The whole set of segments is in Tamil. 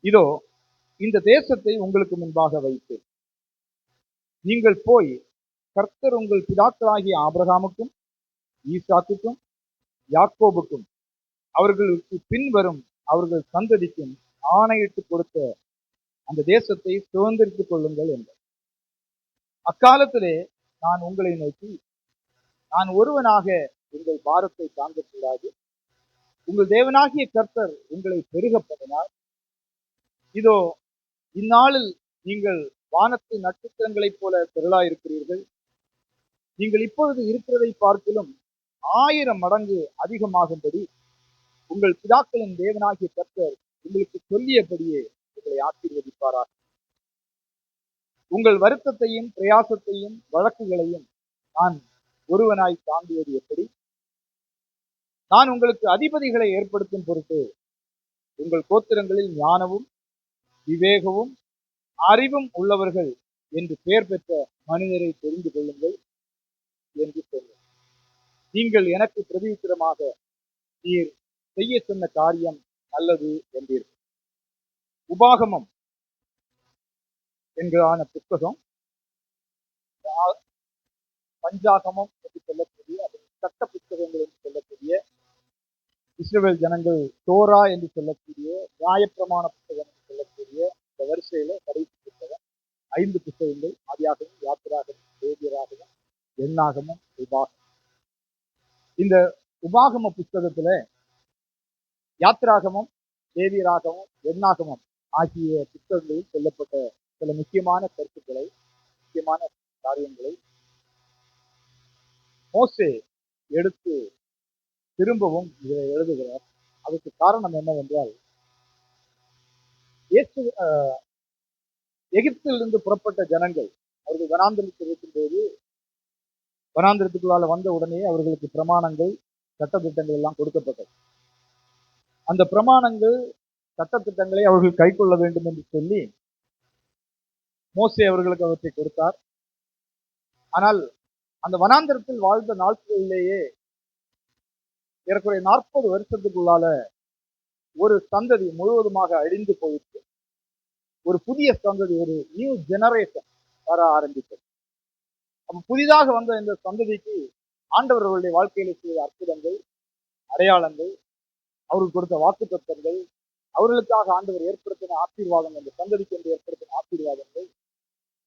இதோ இந்த தேசத்தை உங்களுக்கு முன்பாக வைத்து நீங்கள் போய் கர்த்தர் உங்கள் பிதாக்களாகிய ஆபிரகாமுக்கும் ஈசாக்குக்கும் யாக்கோபுக்கும் அவர்களுக்கு பின்வரும் அவர்கள் சந்ததிக்கும் ஆணையிட்டு கொடுத்த அந்த தேசத்தை சுதந்திரித்துக் கொள்ளுங்கள் என்றார். அக்காலத்திலே நான் உங்களை நோக்கி, நான் ஒருவனாக உங்கள் பாரத்தை தாங்கக்கூடாது, உங்கள் தேவனாகிய கர்த்தர் உங்களை பெருக பண்ணினார். இதோ இந்நாளில் நீங்கள் வானத்து நட்சத்திரங்களைப் போல திரளாயிருக்கிறீர்கள். நீங்கள் இப்பொழுது இருக்கிறதை பார்க்கிலும் 1000 மடங்கு அதிகமாகும்படி உங்கள் பிதாக்களின் தேவனாகிய கர்த்தர் உங்களுக்கு சொல்லியபடியே உங்களை ஆசீர்வதிப்பாராக. உங்கள் வருத்தத்தையும் பிரயாசத்தையும் வழக்குகளையும் நான் ஒருவனாய் தாங்குவது எப்படி? நான் உங்களுக்கு அதிபதிகளை ஏற்படுத்தும் பொருட்டு உங்கள் கோத்திரங்களில் ஞானமும் விவேகமும் அறிவும் உள்ளவர்கள் என்று பெயர் பெற்ற மனிதரை தெரிந்து கொள்ளுங்கள் என்று சொன்னார். நீங்கள் எனக்கு பிரதியுத்தரமாக, நீர் செய்ய சொன்ன காரியம் நல்லது என்றீர்கள். உபாகமம் என்கிறான புத்தகம் பஞ்சாகமம் என்று சொல்லக்கூடிய சட்ட புத்தகங்கள் என்று சொல்லக்கூடிய இஸ்ரவேல் ஜனங்கள் தோரா என்று சொல்லக்கூடிய நியாயப்பிரமாண புத்தகம் என்று சொல்லக்கூடிய இந்த வரிசையில கடைசி புத்தகம் 5 புத்தகங்கள், ஆதியாகமம், யாத்திராகமம், லேவியராகமம், எண்ணாகமம், உபாகமம். இந்த உபாகம புத்தகத்துல யாத்திராகமம், லேவியராகமம், எண்ணாகமம் ஆகிய புத்தகங்களில் சொல்லப்பட்ட சில முக்கியமான கருத்துக்களை, முக்கியமான காரியங்களை மோசே எடுத்து திரும்பவும் இதை எழுதுகிறார். அதுக்கு காரணம் என்னவென்றால், எகிப்திலிருந்து புறப்பட்ட ஜனங்கள் அவர்கள் வனாந்திரத்தில் இருக்கும்போது, வனாந்திரத்துக்குள்ளால வந்த உடனே அவர்களுக்கு பிரமாணங்கள், சட்டத்திட்டங்கள் எல்லாம் கொடுக்கப்பட்டது. அந்த பிரமாணங்கள், சட்டத்திட்டங்களை அவர்கள் கை கொள்ள வேண்டும் என்று சொல்லி மோசே அவர்களுக்கு அவற்றை கொடுத்தார். ஆனால் அந்த வனாந்திரத்தில் வாழ்ந்த நாட்களிலேயே ஏறக்குறைய 40 வருஷத்துக்குள்ளால ஒரு சந்ததி முழுவதுமாக அழிந்து போயிட்டு ஒரு புதிய சந்ததி, ஒரு நியூ ஜெனரேஷன் வர ஆரம்பித்தது. அப்ப புதிதாக வந்த இந்த சந்ததிக்கு ஆண்டவர்களுடைய வாழ்க்கையில செய்த அற்புதங்கள், அடையாளங்கள், அவருக்கு கொடுத்த வாக்குத்தத்தங்கள், அவர்களுக்காக ஆண்டவர் ஏற்படுத்தின ஆசீர்வாதங்கள், இந்த சந்ததிக்கு என்று ஏற்படுத்தின ஆசீர்வாதங்கள்,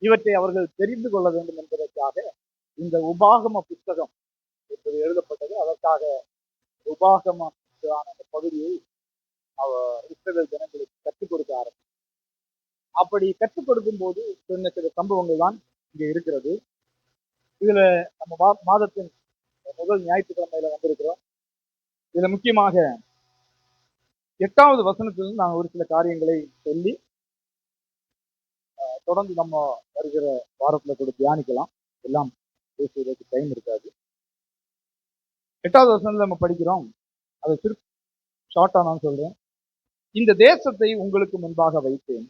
இவற்றை அவர்கள் தெரிந்து கொள்ள வேண்டும் என்பதற்காக இந்த உபாகம புத்தகம் என்பது எழுதப்பட்டது. அதற்காக உபாகம அந்த பகுதியை அவர் இஸ்ரவேல் ஜனங்களுக்கு கற்றுக் கொடுக்க ஆரம்பித்தார். அப்படி கற்றுக் கொடுக்கும் போது சின்ன சில சம்பவங்கள் தான் இங்கே இருக்கிறது. இதுல நம்ம மாதத்தின் முதல் ஞாயிற்றுக்கிழமையில வந்திருக்கிறோம். இதுல முக்கியமாக 8வது வசனத்திலிருந்து நாங்கள் ஒரு சில காரியங்களை சொல்லி தொடர்ந்து நம்ம வருகிற வாரத்துல கூட தியானிக்கலாம். எல்லாம் பேசுவதற்கு டைம் இருக்காது. 8வது வசனத்துல நம்ம படிக்கிறோம். அதை ஷார்ட்டா நான் சொல்றேன். இந்த தேசத்தை உங்களுக்கு முன்பாக வைத்தேன்,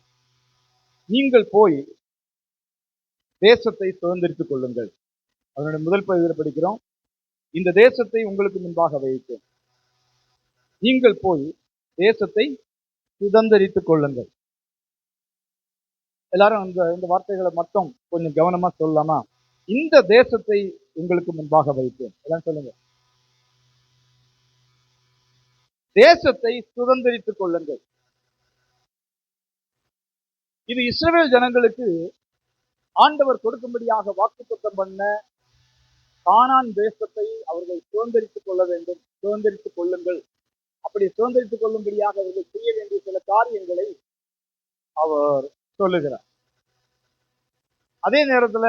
நீங்கள் போய் தேசத்தை சுதந்திரித்துக் கொள்ளுங்கள். அதனுடைய முதல் பகுதியில் படிக்கிறோம், இந்த தேசத்தை உங்களுக்கு முன்பாக வைத்தேன், நீங்கள் போய் தேசத்தை சுதந்திரித்துக் கொள்ளுங்கள். எல்லாரும் இந்த வார்த்தைகளை மட்டும் கொஞ்சம் கவனமா சொல்லலாமா? இந்த தேசத்தை உங்களுக்கு முன்பாக வைத்தேன். எல்லாம் சொல்லுங்க. தேசத்தை சுதந்திரித்துக் கொள்ளுங்கள். இது இஸ்ரவேல் ஜனங்களுக்கு ஆண்டவர் கொடுக்கும்படியாக வாக்குத்தத்தம் பண்ண கானான் தேசத்தை அவர்கள் சுதந்திரித்துக் கொள்ள வேண்டும், சுதந்திரித்துக் கொள்ளுங்கள். அப்படி சுதந்திரித்துக் கொள்ளும்படியாக அவர்கள் செய்ய வேண்டிய சில காரியங்களை அவர் சொல்லுகிறார். அதே நேரத்துல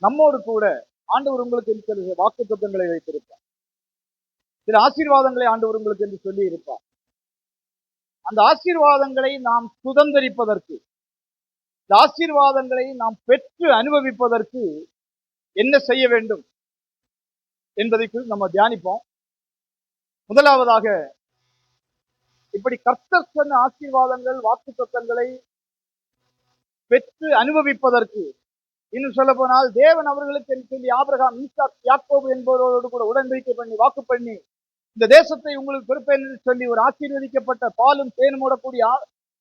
நம்மோடு கூட ஆண்டவர் உங்களுக்கு சில வாக்குத்தத்தங்களை வைத்திருப்பார், சில ஆசீர்வாதங்களை ஆண்டவர் உங்களுக்கு என்று சொல்லி இருப்பார். அந்த ஆசீர்வாதங்களை நாம் சுதந்திரிப்பதற்கு, இந்த ஆசீர்வாதங்களை நாம் பெற்று அனுபவிப்பதற்கு என்ன செய்ய வேண்டும் என்பதை நம்ம தியானிப்போம். முதலாவதாக, இப்படி கர்த்தர் சொன்ன ஆசீர்வாதங்கள், வாக்குத்தத்தங்களை பெற்று அனுபவிப்பதற்கு, இன்னும் சொல்ல போனால் தேவன் அவர்களுக்கு என்று சொல்லி ஆபிரகாம், ஈசாக், யாக்கோபு என்பவரோடு கூட உடன்படிக்கை பண்ணி வாக்கு பண்ணி இந்த தேசத்தை உங்களுக்கு கொடுப்பேன் என்று சொல்லி ஒரு ஆசீர்வதிக்கப்பட்ட பாலும் தேனும் ஓடக்கூடிய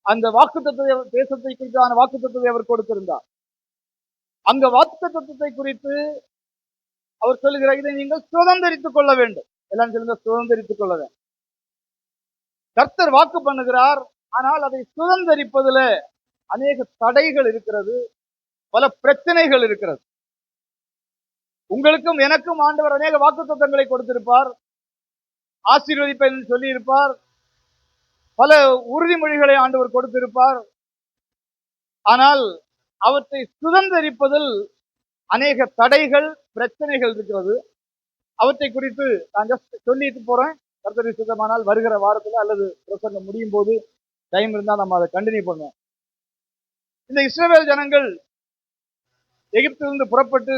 அந்த வாக்குத்தத்த தேசத்தை குறித்தான வாக்குத்தத்தத்தை அவர் கொடுத்திருந்தார். அங்க வாக்குத்தத்தத்தை குறித்து அவர் சொல்லுகிறார், இதை நீங்கள் சுதந்திரித்துக் கொள்ள வேண்டும். எல்லாம் சொல்லுங்க, சுதந்திரித்துக் கொள்ள வேண்டும். கர்த்தர் வாக்கு பண்ணுகிறார், ஆனால் அதை சுதந்திரிப்பதுல அநேக தடைகள் இருக்கிறது, பல பிரச்சனைகள் இருக்கிறது. உங்களுக்கும் எனக்கும் ஆண்டவர் அநேக வாக்குத்தத்தங்களை கொடுத்திருப்பார், ஆசீர்வதிப்பேன் என்று சொல்லி இருப்பார், பல உறுதிமொழிகளை ஆண்டவர் கொடுத்திருப்பார். ஆனால் அவற்றை சுதந்திரிப்பதில் அநேக தடைகள், பிரச்சனைகள் இருக்கிறது. அவற்றை குறித்து நான் ஜஸ்ட் சொல்லிட்டு போறேன். கர்த்தருக்கு சித்தமானால் வருகிற வாரத்துல அல்லது பிரசங்கம் முடியும் போது டைம் இருந்தா நம்ம அதை கண்டினியூ பண்ணுவோம். இந்த இஸ்ரவேல் ஜனங்கள் எகிப்திலிருந்து புறப்பட்டு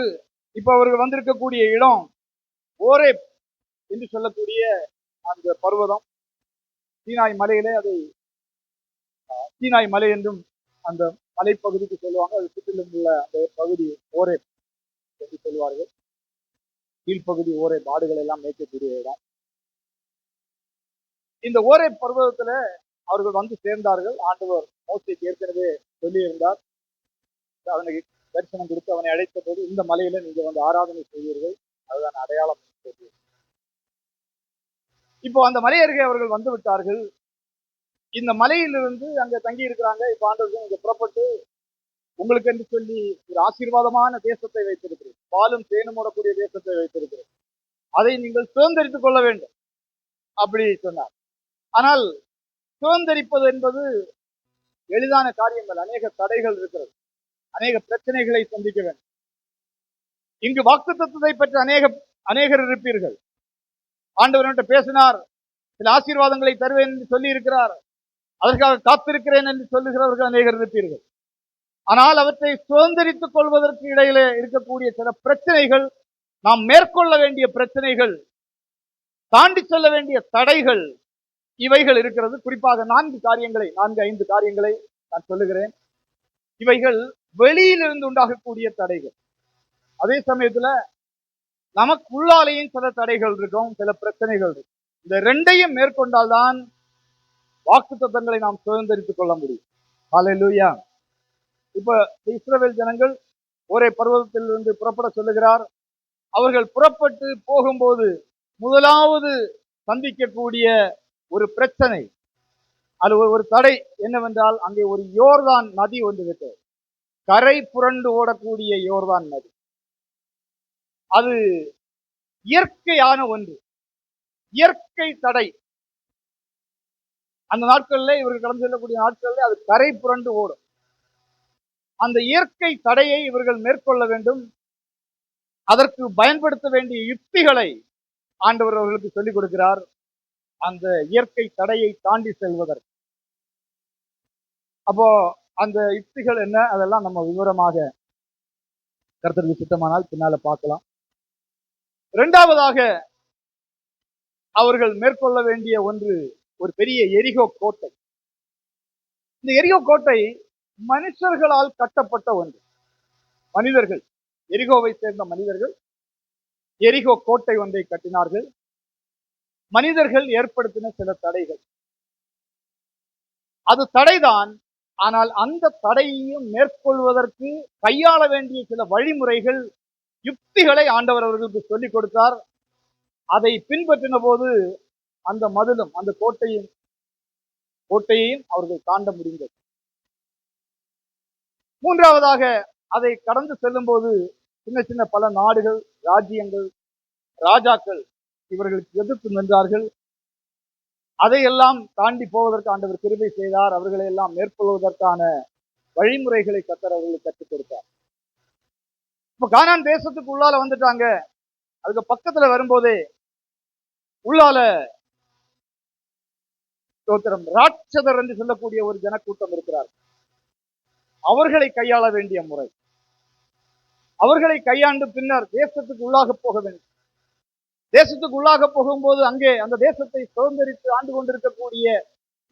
இப்ப அவர்கள் வந்திருக்கக்கூடிய இடம் ஓரேப் என்று சொல்லக்கூடிய அந்த பர்வதம். சீனாய் மலையிலே அதை சீனாய் மலை என்றும் அந்த மலைப்பகுதிக்கு சொல்லுவாங்க. அது சுற்றிலும் உள்ள அந்த பகுதி ஓரேப் என்று சொல்லுவார்கள். கீழ்ப்பகுதி ஓரேப், ஆடுகள் எல்லாம் மேய்க்கக்கூடிய இடம். இந்த ஓரேப் பர்வதத்துல அவர்கள் வந்து சேர்ந்தார்கள். ஆண்டவர் மோசேக்கு ஏற்கனவே சொல்லியிருந்தார், அவனுக்கு தரிசனம் கொடுத்து அவனை அழைத்த போது இந்த மலையில நீங்க வந்து ஆராதனை செய்வீர்கள், அதுதான் அடையாளம். இப்போ அந்த மலை அருகே அவர்கள் வந்து விட்டார்கள். இந்த மலையிலிருந்து அங்க தங்கி இருக்கிறாங்க. இப்ப ஆண்டவர் இங்க புறப்பட்டு உங்களுக்கு என்று சொல்லி ஒரு ஆசீர்வாதமான தேசத்தை வைத்திருக்கிறேன், பாலும் தேனும் ஓடக்கூடிய தேசத்தை வைத்திருக்கிறேன், அதை நீங்கள் சுதந்திரித்துக் கொள்ள வேண்டும் அப்படி சொன்னார். ஆனால் சுதந்திரிப்பது என்பது எளிதான காரியங்கள், அநேக தடைகள் இருக்கிறது, அநேக பிரச்சனைகளை சந்திக்க வேண்டும். இங்கு வாக்குத்தத்தத்தை பற்றி அநேகர் இருப்பீர்கள். ஆண்டவர் பேசினார், சில ஆசீர்வாதங்களை தருவேன் என்று சொல்லி இருக்கிறார், அதற்காக காத்திருக்கிறேன் என்று சொல்லுகிறவர்கள் அநேகர் இருப்பீர்கள். ஆனால் அவற்றை சுதந்திரித்துக் கொள்வதற்கு இடையிலே இருக்கக்கூடிய சில பிரச்சனைகள், நாம் மேற்கொள்ள வேண்டிய பிரச்சனைகள், தாண்டி செல்ல வேண்டிய தடைகள், இவைகள் இருக்கிறது. குறிப்பாக 4 காரியங்களை, 4-5 காரியங்களை நான் சொல்லுகிறேன். இவைகள் வெளியிலிருந்து உண்டாகக்கூடிய தடைகள். அதே சமயத்துல நமக்குள்ளாலேயும் சில தடைகள் இருக்கும், சில பிரச்சனைகள் இருக்கும். இந்த 2ஐயும் மேற்கொண்டால்தான் வாக்குத்தத்தங்களை நாம் சுதந்திரித்துக் கொள்ள முடியும். ஹல்லேலூயா. இப்ப இஸ்ரவேல் ஜனங்கள் ஒரே பர்வதத்திலிருந்து புறப்பட சொல்லுகிறார். அவர்கள் புறப்பட்டு போகும்போது முதலாவது சந்திக்கக்கூடிய ஒரு பிரச்சனை, அது ஒரு தடை என்னவென்றால், அங்கே ஒரு யோர்தான் நதி ஒன்று விட்டது, கரை புரண்டு ஓடக்கூடிய யோர்தான் நதி. அது இயற்கையான ஒன்று, இயற்கை தடை. அந்த நாட்கள்ல இவர்கள் கடந்து செல்லக்கூடிய நாட்கள்ல அது கரை புரண்டு ஓடும். அந்த இயற்கை தடையை இவர்கள் மேற்கொள்ள வேண்டும். அதற்கு பயன்படுத்த வேண்டிய யுக்திகளை ஆண்டவர் அவர்களுக்கு சொல்லிக் கொடுக்கிறார், அந்த இயற்கை தடையை தாண்டி செல்வதற்கு. அப்போ அந்த யுக்திகள் என்ன, அதெல்லாம் நம்ம விவரமாக கர்த்தருக்கு சித்தமானால் பின்னால பார்க்கலாம். 2வதாக அவர்கள் மேற்கொள்ள வேண்டிய ஒன்று, ஒரு பெரிய எரிகோ கோட்டை. இந்த எரிகோ கோட்டை மனுஷர்களால் கட்டப்பட்ட ஒன்று. மனிதர்கள், எரிகோவை சேர்ந்த மனிதர்கள் எரிகோ கோட்டை ஒன்றை கட்டினார்கள். மனிதர்கள் ஏற்படுத்தின சில தடைகள், அது தடைதான். ஆனால் அந்த தடையையும் மேற்கொள்வதற்கு கையாள வேண்டிய சில வழிமுறைகள், யுக்திகளை ஆண்டவர் அவர்களுக்கு சொல்லிக் கொடுத்தார். அதை பின்பற்றின போது அந்த மதிலும் அந்த கோட்டையையும் அவர்கள் தாண்ட முடிந்தது. 3வதாக அதை கடந்து செல்லும் போது சின்ன சின்ன பல நாடுகள், ராஜ்யங்கள், ராஜாக்கள் இவர்களுக்கு எதிர்த்து நின்றார்கள். அதையெல்லாம் தாண்டி போவதற்கு ஆண்டவர் கிருபை செய்தார். அவர்களை எல்லாம் மேற்கொள்வதற்கான வழிமுறைகளை கர்த்தர் அவர்களுக்கு கற்றுக் கொடுத்தார். இப்ப கானான் தேசத்துக்கு உள்ளால வந்துட்டாங்க. அதுக்கு பக்கத்துல வரும்போதே உள்ளால ராட்சதர் என்று சொல்லக்கூடிய ஒரு ஜனக்கூட்டம் இருக்கிறார். அவர்களை கையாள வேண்டிய முறை, அவர்களை கையாண்டு பின்னர் தேசத்துக்கு உள்ளாக போக வேண்டும். தேசத்துக்கு உள்ளாக போகும்போது அங்கே அந்த தேசத்தை சுதந்திரித்து ஆண்டு கொண்டிருக்கக்கூடிய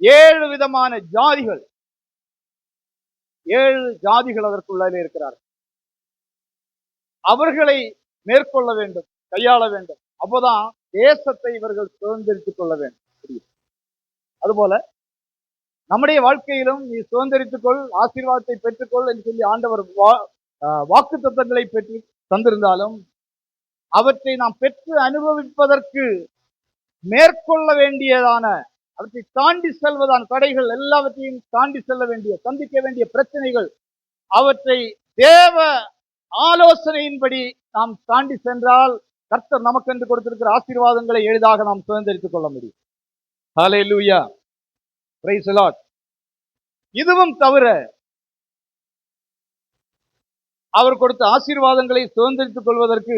7 விதமான ஜாதிகள், 7 ஜாதிகள் அதற்குள்ளே இருக்கிறார்கள். அவர்களை மேற்கொள்ள வேண்டும், கையாள வேண்டும். அப்போதான் தேசத்தை இவர்கள் சுதந்திரித்துக் கொள்ள வேண்டும். அதுபோல நம்முடைய வாழ்க்கையிலும் நீ சுதந்திரித்துக் கொள், ஆசீர்வாதத்தை பெற்றுக்கொள் என்று சொல்லி ஆண்டவர் வாக்கு தத்தங்களை பெற்று தந்திருந்தாலும் அவற்றை நாம் பெற்று அனுபவிப்பதற்கு மேற்கொள்ள வேண்டியதான, அவற்றை தாண்டி செல்வதான தடைகள் எல்லாவற்றையும் தாண்டி செல்ல வேண்டிய, சந்திக்க வேண்டிய பிரச்சனைகள், அவற்றை தேவ ஆலோசனையின்படி நாம் தாண்டி சென்றால் கர்த்தர் நமக்கென்று கொடுத்திருக்கிற ஆசீர்வாதங்களை எளிதாக நாம் சுதந்திரித்துக் கொள்ள முடியும். ஹல்லேலூயா, பிரைஸ் தி லார்ட். இதுவும் தவிர அவர் கொடுத்த ஆசீர்வாதங்களை சுதந்திரித்துக் கொள்வதற்கு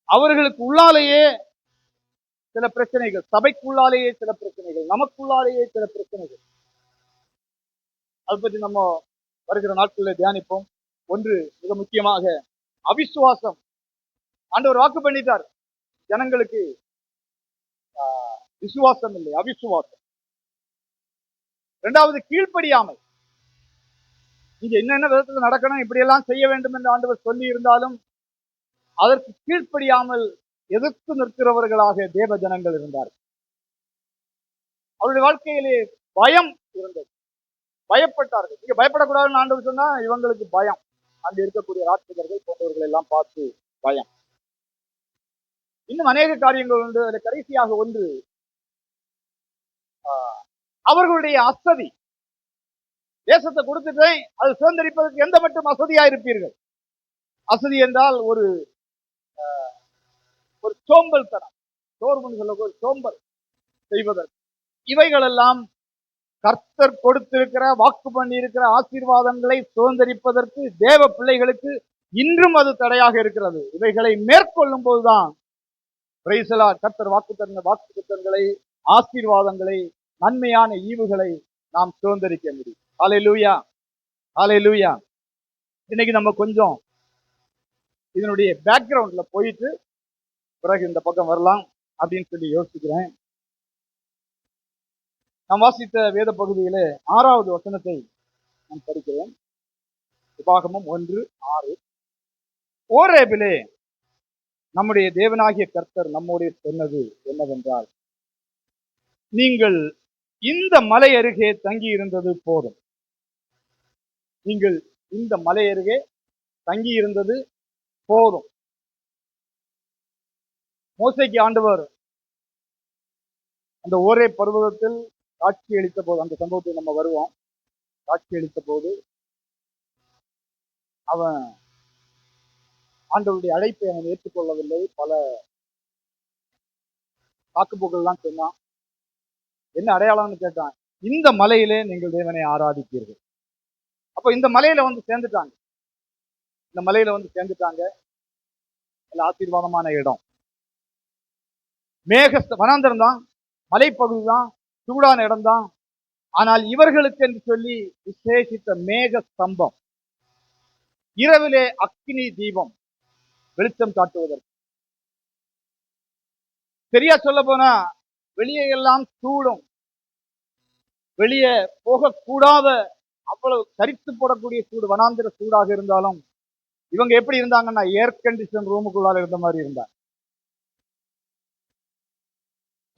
அவர்களுக்கு உள்ளாலேயே சில பிரச்சனைகள், சபைக்குள்ளாலேயே சில பிரச்சனைகள், நமக்குள்ளாலேயே சில பிரச்சனைகள், அதை பற்றி நம்ம வருகிற நாட்களில் தியானிப்போம். ஒன்று மிக முக்கியமாக அவிசுவாசம். ஆண்டவர் வாக்கு பண்ணிட்டார், ஜனங்களுக்கு விசுவாசம் இல்லை, அவிசுவாசம். இரண்டாவது கீழ்ப்படியாமை. நீங்க என்னென்ன விதத்தில் நடக்கணும், இப்படியெல்லாம் செய்ய வேண்டும் என்று ஆண்டவர் சொல்லி இருந்தாலும் அதற்கு கீழ்ப்படியாமல் எதிர்த்து நிற்கிறவர்களாக தேவ ஜனங்கள் இருந்தார்கள். அவருடைய வாழ்க்கையிலே பயம் இருந்தது, பயப்பட்டார்கள். நீங்க பயப்படக்கூடாதுன்னு ஆண்டவர் சொன்னா இவங்களுக்கு பயம். அங்க இருக்கக்கூடிய ராட்சதர்கள் போன்றவர்கள் எல்லாம் பார்த்து பயம். இன்னும் அநேக காரியங்கள் உண்டு. அதில் கடைசியாக ஒன்று அவர்களுடைய அசதி. தேசத்தை கொடுத்துட்டேன், அது சுதந்திரிப்பதற்கு எந்த மட்டும் அசதியா இருப்பீர்கள். அசதி என்றால் ஒரு சோம்பல் தனம், சோர்வுன்னு சொல்ல ஒரு சோம்பல் செய்வதற்கு. இவைகள் எல்லாம் கர்த்தர் கொடுத்திருக்கிற, வாக்கு பண்ணி இருக்கிற ஆசீர்வாதங்களை சுதந்திரிப்பதற்கு தேவ பிள்ளைகளுக்கு இன்றும் அது தடையாக இருக்கிறது. இவைகளை மேற்கொள்ளும் போதுதான் கர்த்தர் வாக்கு தந்த வாக்கு திட்டங்களை, ஆசீர்வாதங்களை, நன்மையான ஈவுகளை நாம் சுதந்திரிக்க முடியும். ஹல்லேலூயா, ஹல்லேலூயா. இன்னைக்கு நம்ம கொஞ்சம் இதனுடைய பேக்ரவுண்ட்ல போயிட்டு பிறகு இந்த பக்கம் வரலாம் அப்படின்னு சொல்லி யோசிக்கிறேன். நாம் வாசித்த வேத பகுதியிலே 6வது வசனத்தை நான் படிக்கிறேன். உபாகமம் 1:6. ஓரேபிலே நம்முடைய தேவனாகிய கர்த்தர் நம்முடைய சொன்னது என்னவென்றால், நீங்கள் இந்த மலை அருகே தங்கி இருந்தது போதும். நீங்கள் இந்த மலை அருகே தங்கி இருந்தது போதும். மோசேக்கு ஆண்டவர் அந்த ஓரே பர்வதத்தில் காட்சி அளித்த போது, அந்த சம்பவத்தை நம்ம வருவோம், காட்சி அளித்த போது அவன் ஆண்டவருடைய அழைப்பை அவன் ஏற்றுக்கொள்ளவில்லை. பல சாக்குப்போக்கள்லாம் சொன்னான். என்ன அடையாளம்னு கேட்டான். இந்த மலையிலே நீங்கள் தேவனை ஆராதிப்பீர்கள். அப்போ இந்த மலையில வந்து சேர்ந்துட்டாங்க. இந்த மலையில வந்து சேர்ந்துட்டாங்க. நல்ல ஆசீர்வாதமான இடம். வனாந்தரம் தான், மலைப்பகுதி தான், சூடான இடம் தான். ஆனால் இவர்களுக்கு என்று சொல்லி விசேஷித்த மேக ஸ்தம்பம், இரவிலே அக்கினி தீபம், வெளிச்சம் காட்டுவதற்கு. சரியா சொல்ல போனா வெளியே எல்லாம் சூடும், வெளியே போகக்கூடாத அவ்வளவு கரித்து போடக்கூடிய சூடு, வனாந்திர சூடாக இருந்தாலும் இவங்க எப்படி இருந்தாங்கன்னா ஏர் கண்டிஷன் ரூமுக்குள்ளால இருந்த மாதிரி இருந்தாங்க.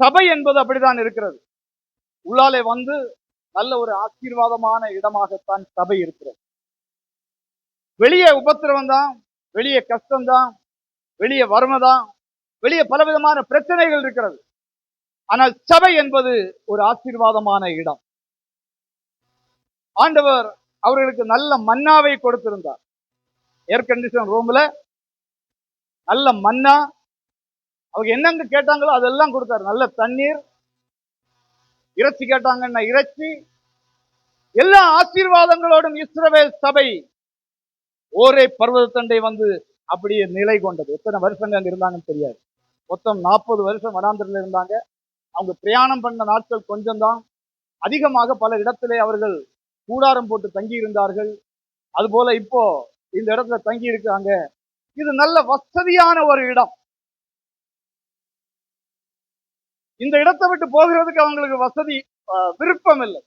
சபை என்பது அப்படித்தான் இருக்கிறது. உள்ளாலே வந்து நல்ல ஒரு ஆசீர்வாதமான இடமாகத்தான் சபை இருக்கிறது. வெளியே உபத்திரவம் தான், வெளியே கஷ்டம்தான், வெளியே வறுமைதான், வெளியே பலவிதமான பிரச்சனைகள் இருக்கிறது. ஆனால் சபை என்பது ஒரு ஆசீர்வாதமான இடம். ஆண்டவர் அவர்களுக்கு நல்ல மன்னாவை கொடுத்திருந்தார். ஏர் கண்டிஷன் ரூம்ல நல்ல மன்னா, அவங்க என்னங்க கேட்டாங்களோ அதெல்லாம் கொடுத்தாரு. நல்ல தண்ணீர், இறைச்சி கேட்டாங்கன்னா இறைச்சி, எல்லா ஆசீர்வாதங்களோடும் இஸ்ரவேல் சபை ஓரே பர்வதத்தண்டை வந்து அப்படியே நிலை கொண்டது. எத்தனை வருஷங்க அங்க இருந்தாங்கன்னு தெரியாது. மொத்தம் 40 வருஷம் வனாந்திரத்தில் இருந்தாங்க. அவங்க பிரயாணம் பண்ண நாட்கள் கொஞ்சம் தான். அதிகமாக பல இடத்திலே அவர்கள் கூடாரம் போட்டு தங்கி இருந்தார்கள். அதுபோல இப்போ இந்த இடத்துல தங்கி இருக்காங்க. இது நல்ல வசதியான ஒரு இடம். இந்த இடத்தை விட்டு போகிறதுக்கு அவங்களுக்கு வசதி, விருப்பம் இல்லை.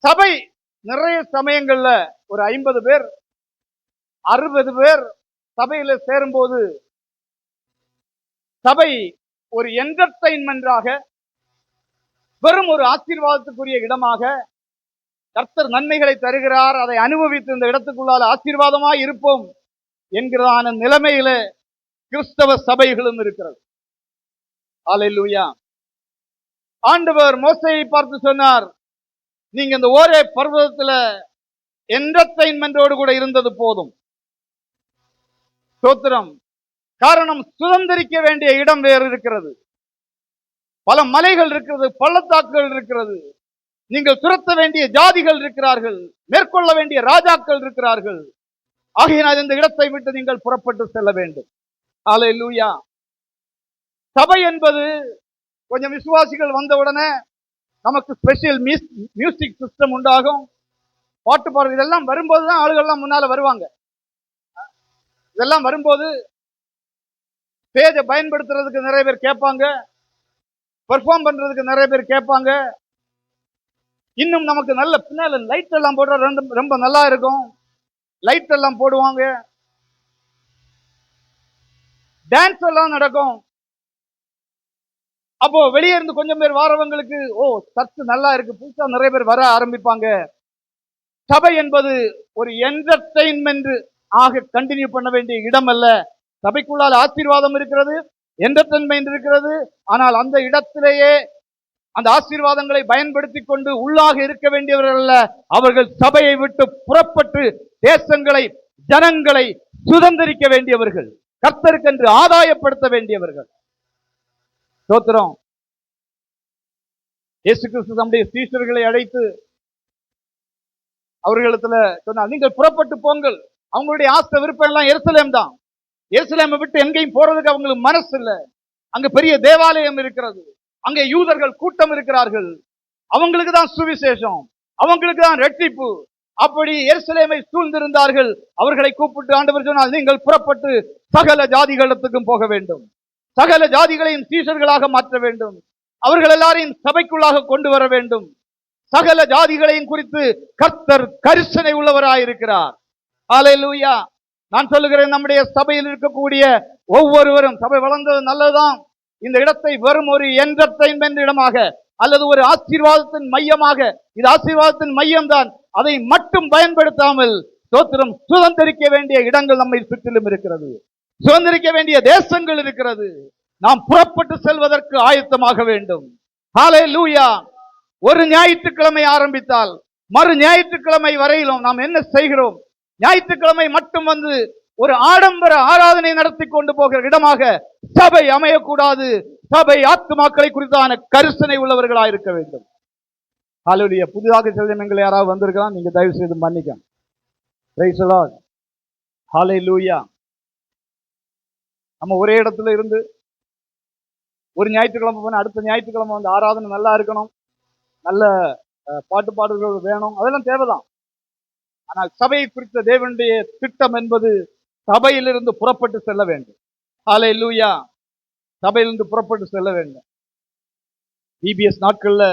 சபை நிறைய சமயங்கள்ல ஒரு 50 பேர் 60 பேர் சபையில சேரும்போது சபை ஒரு என்டர்டைன்மெண்டாக, வெறும் ஒரு ஆசீர்வாதத்துக்குரிய இடமாக, கர்த்தர் நன்மைகளை தருகிறார், அதை அனுபவித்து இந்த இடத்துக்குள்ளால் ஆசீர்வாதமாய் இருப்போம் என்கிறதான நிலைமையில கிறிஸ்தவ சபைகளும் இருக்கிறது. அல்லேலூயா. ஆண்டவர் மோசேயை பார்த்து சொன்னார், நீங்க இந்த ஒரே பர்வதத்துல என்டர்டெயின்மெண்டோடு கூட இருந்தது போதும். ஸ்தோத்திரம். காரணம், சுதந்திரிக்க வேண்டிய இடம் வேறு இருக்கிறது. பல மலைகள் இருக்கிறது, பள்ளத்தாக்குகள் இருக்கிறது. நீங்கள் துரத்த வேண்டிய ஜாதிகள் இருக்கிறார்கள், மேற்கொள்ள வேண்டிய ராஜாக்கள் இருக்கிறார்கள். ஆகையினால் இந்த இடத்தை விட்டு நீங்கள் புறப்பட்டு செல்ல வேண்டும். அல்லேலூயா. சபை என்பது கொஞ்சம் விசுவாசிகள் வந்த உடனே நமக்கு ஸ்பெஷல் மியூசிக் சிஸ்டம் உண்டாகும், பாட்டு பாடுறது, இதெல்லாம் வரும்போதுதான் ஆளுகள்லாம் முன்னால வருவாங்க. இதெல்லாம் வரும்போது ஸ்டேஜை பயன்படுத்துறதுக்கு நிறைய பேர் கேட்பாங்க, பெர்ஃபார்ம் பண்றதுக்கு நிறைய பேர் கேட்பாங்க. இன்னும் நமக்கு நல்ல பின்னால லைட் எல்லாம் போடுற ரொம்ப நல்லா இருக்கும். லைட் எல்லாம் போடுவாங்க, டான்ஸ் எல்லாம் நடக்கும். அப்போ வெளியே இருந்து கொஞ்சம் பேர் வாரவங்களுக்கு, ஓ சர்ச் நல்லா இருக்கு, புதுசா நிறைய பேர் வர ஆரம்பிப்பாங்க. சபை என்பது ஒரு என்டர்டெயின்மெண்ட் ஆக கண்டினியூ பண்ண வேண்டிய இடம் அல்ல. சபைக்குள்ளால் ஆசீர்வாதம் இருக்கிறது, என்டர்டெயின்மெண்ட் இருக்கிறது. ஆனால் அந்த இடத்திலேயே அந்த ஆசீர்வாதங்களை பயன்படுத்தி கொண்டு உள்ளாக இருக்க வேண்டியவர்கள் அல்ல. அவர்கள் சபையை விட்டு புறப்பட்டு தேசங்களை, ஜனங்களை சுதந்திரிக்க வேண்டியவர்கள், கர்த்தருக்கென்று ஆதாயப்படுத்த வேண்டியவர்கள். ஸ்தோத்திரம். இயேசு கிறிஸ்து தம்முடைய சீஷர்களை அழைத்து அவர்களிடத்துல சொன்னார், நீங்கள் புறப்பட்டு போங்கள். அவங்களுடைய ஆசை விருப்பம் எல்லாம் எருசலேம் தான். எருசலேமை விட்டு எங்கேயும் போறதுக்கு அவங்களுக்கு மனசு இல்லை. அங்க பெரிய தேவாலயம் இருக்கிறது, அங்கே யூதர்கள் கூட்டம் இருக்கிறார்கள், அவங்களுக்கு தான் சுவிசேஷம், அவங்களுக்கு தான் ரட்சிப்பு. அப்படி எருசலேமை சூழ்ந்திருந்தார்கள். அவர்களை கூப்பிட்டு ஆண்டவர் சொன்னால், நீங்கள் புறப்பட்டு சகல ஜாதிகளுக்கும் போக வேண்டும், சகல ஜாதிகளையும் சீஷர்களாக மாற்ற வேண்டும், அவர்கள் எல்லாரையும் சபைக்குள்ளாக கொண்டு வர வேண்டும். சகல ஜாதிகளையும் குறித்து கர்த்தர் கரிசனை உள்ளவராயிருக்கிறார். அல்லேலூயா. நான் சொல்லுகிறேன், நம்முடைய சபையில் இருக்கக்கூடிய ஒவ்வொருவரும், சபை வளர்ந்தது நல்லதுதான், இந்த இடத்தை வெறும் ஒரு என்டர்டெயின்மெண்ட் இடமாக அல்லது ஒரு ஆசீர்வாதத்தின் மையமாக, இது ஆசீர்வாதத்தின் மையம் தான், அதை மட்டும் பயன்படுத்தாமல் ஸ்தோத்திரம், சுதந்திரிக்க வேண்டிய இடங்கள் நம்மை சுற்றிலும் இருக்கிறது, சுதந்திரிக்க வேண்டிய தேசங்கள் இருக்கிறது. நாம் புறப்பட்டு செல்வதற்கு ஆயத்தமாக வேண்டும். ஹல்லேலூயா. ஒரு ஞாயிற்றுக்கிழமை ஆரம்பித்தால் மறு ஞாயிற்றுக்கிழமை வரையிலும் நாம் என்ன செய்கிறோம்? ஞாயிற்றுக்கிழமை மட்டும் வந்து ஒரு ஆடம்பர ஆராதனை நடத்தி கொண்டு போகிற இடமாக சபை அமையக்கூடாது. சபை ஆத்துமாக்களை குறித்தான கரிசனை உள்ளவர்களாக இருக்க வேண்டும். ஹல்லேலூயா. புதிதாக சில ஜனங்கள் யாராவது வந்திருக்கலாம், நீங்க தயவு செய்து மன்னிக்கணும். Praise the lord. ஹல்லேலூயா. நம்ம ஒரே இடத்துல இருந்து ஒரு ஞாயிற்றுக்கிழமை போன அடுத்த ஞாயிற்றுக்கிழமை வந்து ஆராதனை நல்லா இருக்கணும், நல்ல பாட்டு பாடல்கள் வேணும், அதெல்லாம் தேவைதான். ஆனால் சபையை குறித்த தேவனுடைய திட்டம் என்பது சபையிலிருந்து புறப்பட்டு செல்ல வேண்டும். ஹல்லேலூயா. சபையிலிருந்து புறப்பட்டு செல்ல வேண்டும். VBS நாட்கள்ல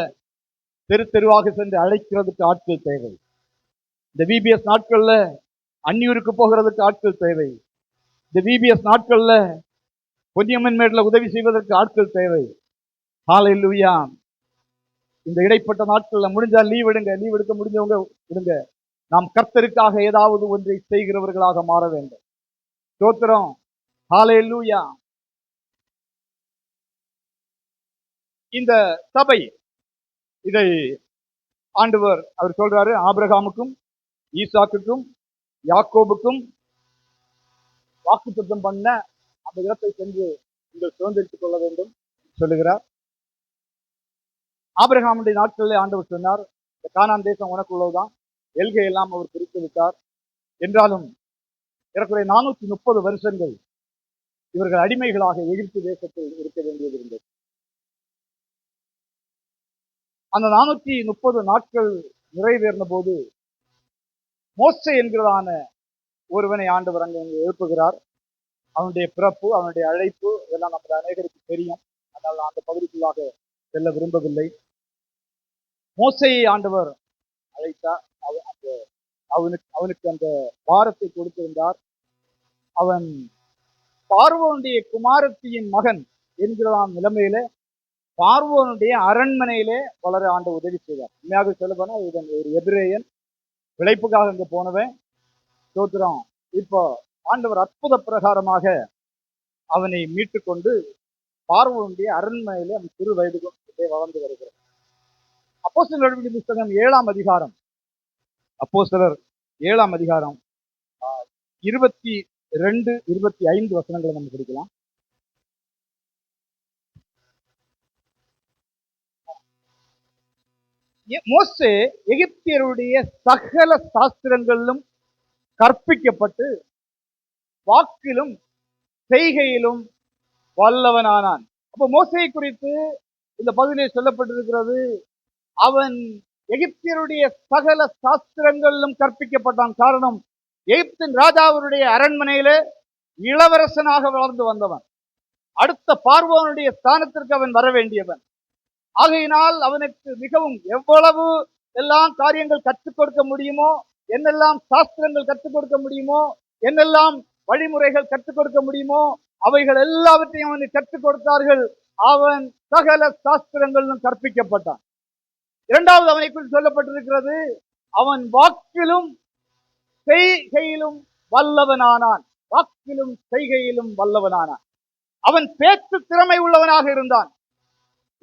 தெரு தெருவாக சென்று அழைக்கிறதுக்கு ஆட்கள் தேவை. இந்த VBS நாட்கள்ல அந்நியூருக்கு போகிறதுக்கு ஆட்கள் தேவை. இந்த VBS நாட்கள்ல பொன்னியம்மன் மேட்ல உதவி செய்வதற்கு ஆட்கள் தேவை. ஹல்லேலூயா. இந்த இடைப்பட்ட நாட்கள்ல முடிஞ்சா லீவ் எடுங்க, லீவ் எடுக்க முடிஞ்சவங்க விடுங்க. நாம் கர்த்தருக்காக ஏதாவது ஒன்றை செய்கிறவர்களாக மாற வேண்டும். ஸ்தோத்திரம். ஹல்லேலூயா. இந்த சபை, இதை ஆண்டவர் அவர் சொல்றாரு, ஆபிரகாமுக்கும் ஈசாக்குக்கும் யாக்கோபுக்கும் வாக்குத்தத்தம் பண்ண அந்த இடத்தை சென்று நீங்கள் சுதந்திரித்துக் கொள்ள வேண்டும் சொல்லுகிறார். ஆபிரகாமுடைய நாட்களில் ஆண்டவர் சொன்னார், இந்த கானான் தேசம் உனக்குள்ளதுதான், எல்கை எல்லாம் அவர் பிரித்து விட்டார். என்றாலும் ஏறக்குறைய 430 வருஷங்கள் இவர்கள் அடிமைகளாக எகிப்து தேசத்தில் இருக்க வேண்டியது இருந்தது. அந்த 430 நாட்கள் நிறைவேறின போது மோசே என்கிறதான ஒருவனை ஆண்டவர் அங்கே எழுப்புகிறார். அவனுடைய பிறப்பு, அவனுடைய அழைப்பு இதெல்லாம் நமக்கு அநேகருக்கு தெரியும். அதனால் அந்த பகுதிக்குள்ளாக செல்ல விரும்பவில்லை. மோசேயை ஆண்டவர் அழைத்தார். அவனுக்கு அந்த பாரத்தை கொடுத்திருந்தார். அவன் பார்வோனுடைய குமாரத்தியின் மகன் என்கிறதான நிலைமையில பார்வோனுடைய அரண்மனையிலே வளர ஆண்டு உதவி செய்தார். உண்மையாக சொல்ல போனா இதன் ஒரு எபிரேயன் விளைப்புக்காக இங்க போனவன் ஸ்தோத்திரம். இப்போ ஆண்டவர் அற்புத பிரகாரமாக அவனை மீட்டு கொண்டு பார்வோனுடைய அரண்மனையிலே அவன் சிறு வயதுக்கு வளர்ந்து வருகிறார். அப்போஸ்தலர் நடவடிக்கைகளின் புஸ்தகம் 7ஆம் அதிகாரம், அப்போஸ்தலர் 7ஆம் அதிகாரம் 22, 25 வசனங்களை நம்ம படிக்கலாம். மோசே எகிப்தியருடைய சகல சாஸ்திரங்களிலும் கற்பிக்கப்பட்டு வாக்கிலும் செய்கையிலும் வல்லவனானான். அப்ப மோசே குறித்து இந்த பகுதியில் சொல்லப்பட்டிருக்கிறது, அவன் எகிப்தியருடைய சகல சாஸ்திரங்களிலும் கற்பிக்கப்பட்டான். காரணம், எகிப்தின் ராஜாவுடைய அரண்மனையில இளவரசனாக வளர்ந்து வந்தவன். அடுத்த பார்வோனுடைய ஸ்தானத்திற்கு அவன் வர வேண்டியவன். ஆகையினால் அவனுக்கு மிகவும் எவ்வளவு எல்லாம் காரியங்கள் கற்றுக் கொடுக்க முடியுமோ, என்னெல்லாம் சாஸ்திரங்கள் கற்றுக் கொடுக்க முடியுமோ, என்னெல்லாம் வழிமுறைகள் கற்றுக் கொடுக்க முடியுமோ, அவைகள் எல்லாவற்றையும் அவனுக்கு கற்றுக் கொடுத்தார்கள். அவன் சகல சாஸ்திரங்களும் கற்பிக்கப்பட்டான். இரண்டாவது அவனை குறித்து சொல்லப்பட்டிருக்கிறது, அவன் வாக்கிலும் செய்கையிலும் வல்லவனானான். வாக்கிலும் செய்கையிலும் வல்லவனானான். அவன் பேச்சு திறமை உள்ளவனாக இருந்தான்.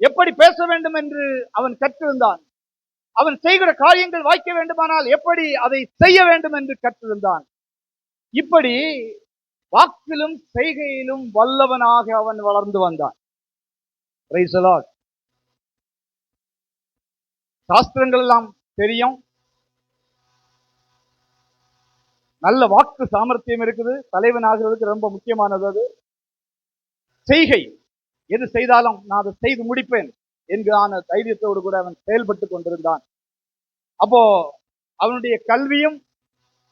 எப்படி பேச வேண்டும் என்று அவன் கற்றிருந்தான். அவன் செய்கிற காரியங்கள் வாய்க்க வேண்டுமானால் எப்படி அதை செய்ய வேண்டும் என்று கற்றிருந்தான். இப்படி வாக்கிலும் செய்கையிலும் வல்லவனாக அவன் வளர்ந்து வந்தான். Price the Lord. சாஸ்திரங்கள் எல்லாம் தெரியும், நல்ல வாக்கு சாமர்த்தியம் இருக்குது, தலைவன் ஆகிறதுக்கு ரொம்ப முக்கியமானது அது. செய்கை, எது செய்தாலும் நான் அதை செய்து முடிப்பேன் என்கிறான தைரியத்தோடு கூட அவன் செயல்பட்டு கொண்டிருந்தான். அப்போ அவனுடைய கல்வியும்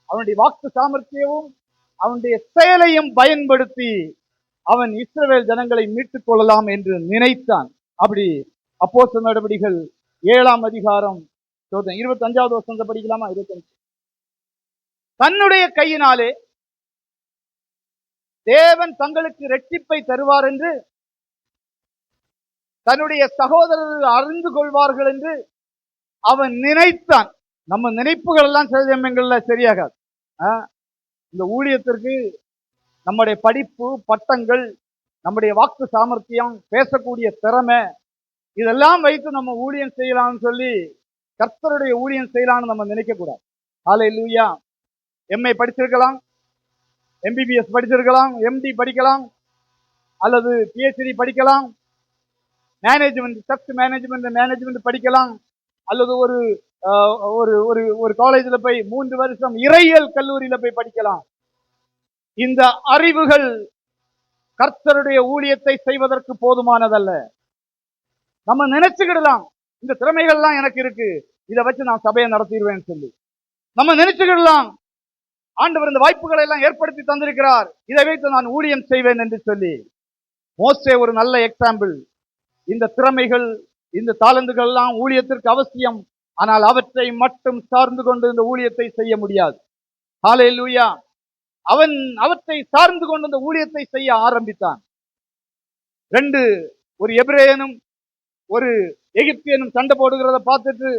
அவனுடைய வாக்கு சாமர்த்தியமும் அவனுடைய செயலையும் பயன்படுத்தி அவன் இஸ்ரவேல் ஜனங்களை மீட்டுக் கொள்ளலாம் என்று நினைத்தான். அப்படி அப்போஸ்தலர் நடவடிக்கைகள் 7ஆம் அதிகாரம் 25வது வசனத்தை படிக்கலாமா? 25. தன்னுடைய கையினாலே தேவன் தங்களுக்கு இரட்சிப்பை தருவார் என்று தன்னுடைய சகோதரர்கள் அறிந்து கொள்வார்கள் என்று அவன் நினைத்தான். நம்ம நினைப்புகள் எல்லாம் சில சமயங்கள்ல சரியாகாது. இந்த ஊழியத்திற்கு நம்முடைய படிப்பு, பட்டங்கள், நம்முடைய வாக்கு சாமர்த்தியம், பேசக்கூடிய திறமை, இதெல்லாம் வைத்து நம்ம ஊழியம் செய்யலாம்னு சொல்லி கர்த்தருடைய ஊழியம் செய்யலாம்னு நம்ம நினைக்க கூடாது. ஹல்லேலூயா. எம்ஏ படிச்சிருக்கலாம், எம்பிபிஎஸ் படிச்சிருக்கலாம், எம்டி படிக்கலாம், அல்லது பிஹெச்டி படிக்கலாம், மேனேஜ்மெண்ட், சர்ச் மேனேஜ்மெண்ட் படிக்கலாம், அல்லது ஒரு ஒரு காலேஜில் போய் 3 வருஷம் இறையியல் கல்லூரியில போய் படிக்கலாம். இந்த அறிவுகள் கர்த்தருடைய ஊழியத்தை செய்வதற்கு போதுமானதல்ல. நம்ம நினைச்சுக்கிடலாம், இந்த திறமைகள்லாம் எனக்கு இருக்கு, இதை வச்சு நான் சபையை நடத்திடுவேன்னு சொல்லி நம்ம நினைச்சுக்கிடலாம். ஆண்டவர் இந்த வாய்ப்புகளை எல்லாம் ஏற்படுத்தி தந்திருக்கிறார், இதை வைத்து நான் ஊழியம் செய்வேன் என்று சொல்லி. மோசே ஒரு நல்ல எக்ஸாம்பிள். இந்த திறமைகள், இந்த தாளந்துகள் எல்லாம் ஊழியத்திற்கு அவசியம். ஆனால் அவற்றை மட்டும் சார்ந்து கொண்டு இந்த ஊழியத்தை செய்ய முடியாது. ஹல்லேலூயா. அவன் அவற்றை சார்ந்து கொண்டு இந்த ஊழியத்தை செய்ய ஆரம்பித்தான். ஒரு எபிரேயனும் ஒரு எகிப்தியனும் சண்டை போடுகிறத பார்த்துட்டு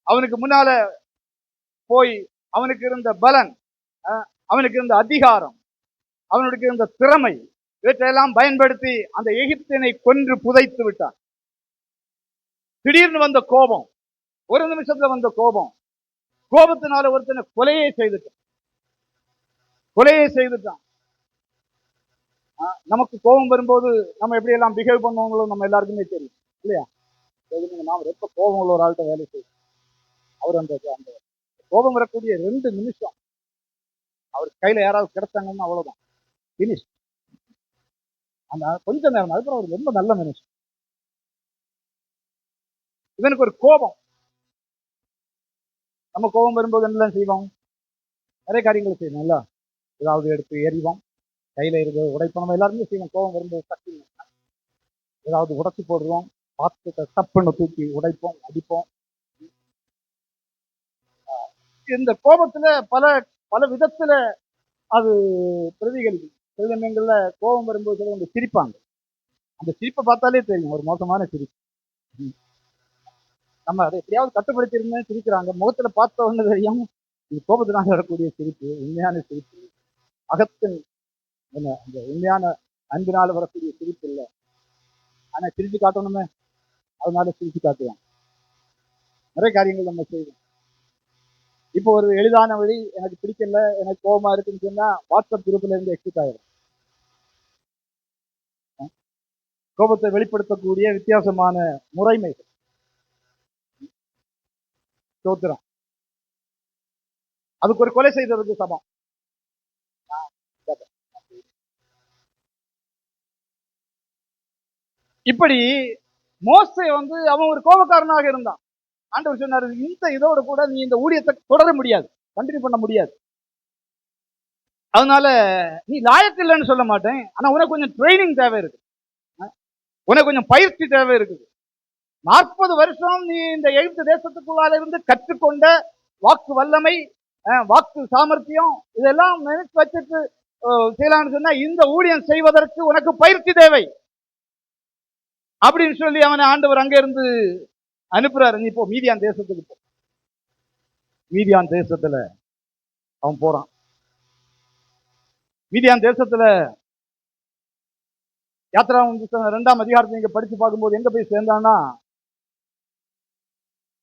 அவனுக்கு முன்னால போய் அவனுக்கு இருந்த பலன், அவனுக்கு இருந்த அதிகாரம், அவனுக்கு இருந்த திறமை, இவற்றையெல்லாம் பயன்படுத்தி அந்த எகிப்தியனை கொன்று புதைத்து விட்டான். திடீர்னு வந்த கோபம், ஒரு நிமிஷத்துல வந்த கோபம், கோபத்தினால ஒருத்தனை கொலையை செய்துட்டான். நமக்கு கோபம் வரும்போது நம்ம எப்படி எல்லாம் பிஹேவ் பண்ணுவோங்களும் நம்ம எல்லாருக்குமே தெரியும் இல்லையா? நாம் ரொம்ப கோபம் உள்ள ஒரு ஆள்கிட்ட வேலை செய்யும். அவர் அந்த கோபம் வரக்கூடிய 2 நிமிஷம் அவர் கையில யாராவது கிடைச்சாங்கன்னா அவ்வளவுதான், பினிஷ். அந்த கொஞ்ச நேரம், அதுக்கப்புறம் அவர் ரொம்ப நல்ல மனுஷன். இவனுக்கு ஒரு கோபம். நம்ம கோபம் வரும்போது என்னெல்லாம் செய்வோம்? நிறைய காரியங்களை செய்யணும். இல்ல, ஏதாவது எடுத்து எறிவோம், கையில இருக்கிற உடைப்போம். நம்ம எல்லாருமே செய்வோம். கோபம் வரும்போது சக்தி ஏதாவது உடைச்சு போடுவோம், பார்த்து தப்புன்னு தூக்கி உடைப்போம், அடிப்போம். இந்த கோபத்துல பல பல விதத்துல அது பிரதிகளிக்கும். சில சமயங்கள்ல கோபம் வரும்போது சிரிப்பாங்க. அந்த சிரிப்பை பார்த்தாலே தெரியும் ஒரு மோசமான சிரிப்பு. நம்ம அதை எப்படியாவது கட்டுப்படுத்தி இருந்தேன் சிரிக்கிறாங்க, முகத்துல பார்த்த ஒண்ணு தெரியும் இது கோபத்தினால வரக்கூடிய சிரிப்பு, உண்மையான சிரிப்பு, அகத்தின் அந்த உண்மையான அன்பினால வரக்கூடிய சிரிப்பு இல்லை. ஆனா சிரிச்சு காட்டணுமே, அதனால சிரிச்சு காட்டுவாங்க. நிறைய காரியங்கள் நம்ம செய்வோம். இப்போ ஒரு எளிதான வழி, எனக்கு பிடிக்கல, எனக்கு கோபமா இருக்குன்னு சொன்னா வாட்ஸ்அப் குரூப்ல இருந்து எக்ஸிட் ஆயிடும். கோபத்தை வெளிப்படுத்தக்கூடிய வித்தியாசமான முறைமைகள். ஸ்தோத்திரம். அதுக்கு ஒரு கொலை செய்ததுக்கு சமம். இப்படி மோசே அவன் ஒரு கோபக்காரனாக இருந்தான். ஆண்டவர் சொன்னாரு, இந்த இதோட கூட நீ இந்த ஊழியத்தை தொடர முடியாது, கண்டினியூ பண்ண முடியாது. அதனால நீ லாயக்கு இல்லைன்னு சொல்ல மாட்டேன், ஆனா உனக்கு கொஞ்சம் ட்ரைனிங் தேவை இருக்கு, உனக்கு கொஞ்சம் பயிற்சி தேவை இருக்குது. 40 வருஷம் நீ இந்த எகிப்து தேசத்துக்குள்ளால இருந்து கற்றுக்கொண்ட வாக்கு வல்லமை, வாக்கு சாமர்த்தியம், இதெல்லாம் நினைச்சு வச்சுட்டு செய்யலாம்னு சொன்னா இந்த ஊழியம் செய்வதற்கு உனக்கு பயிற்சி தேவை அப்படின்னு சொல்லி அவனை ஆண்டவர் அங்க இருந்து அனுப்புறாரு. நீ இப்போ மீதியான் தேசத்துக்கு போ. மீதியான் தேசத்துல அவன் போறான். மீதியான் தேசத்துல யாத்ரா 2ஆம் அதிகாரத்தை நீங்க படிச்சு பார்க்கும்போது எங்க போய் சேர்ந்தான்னா,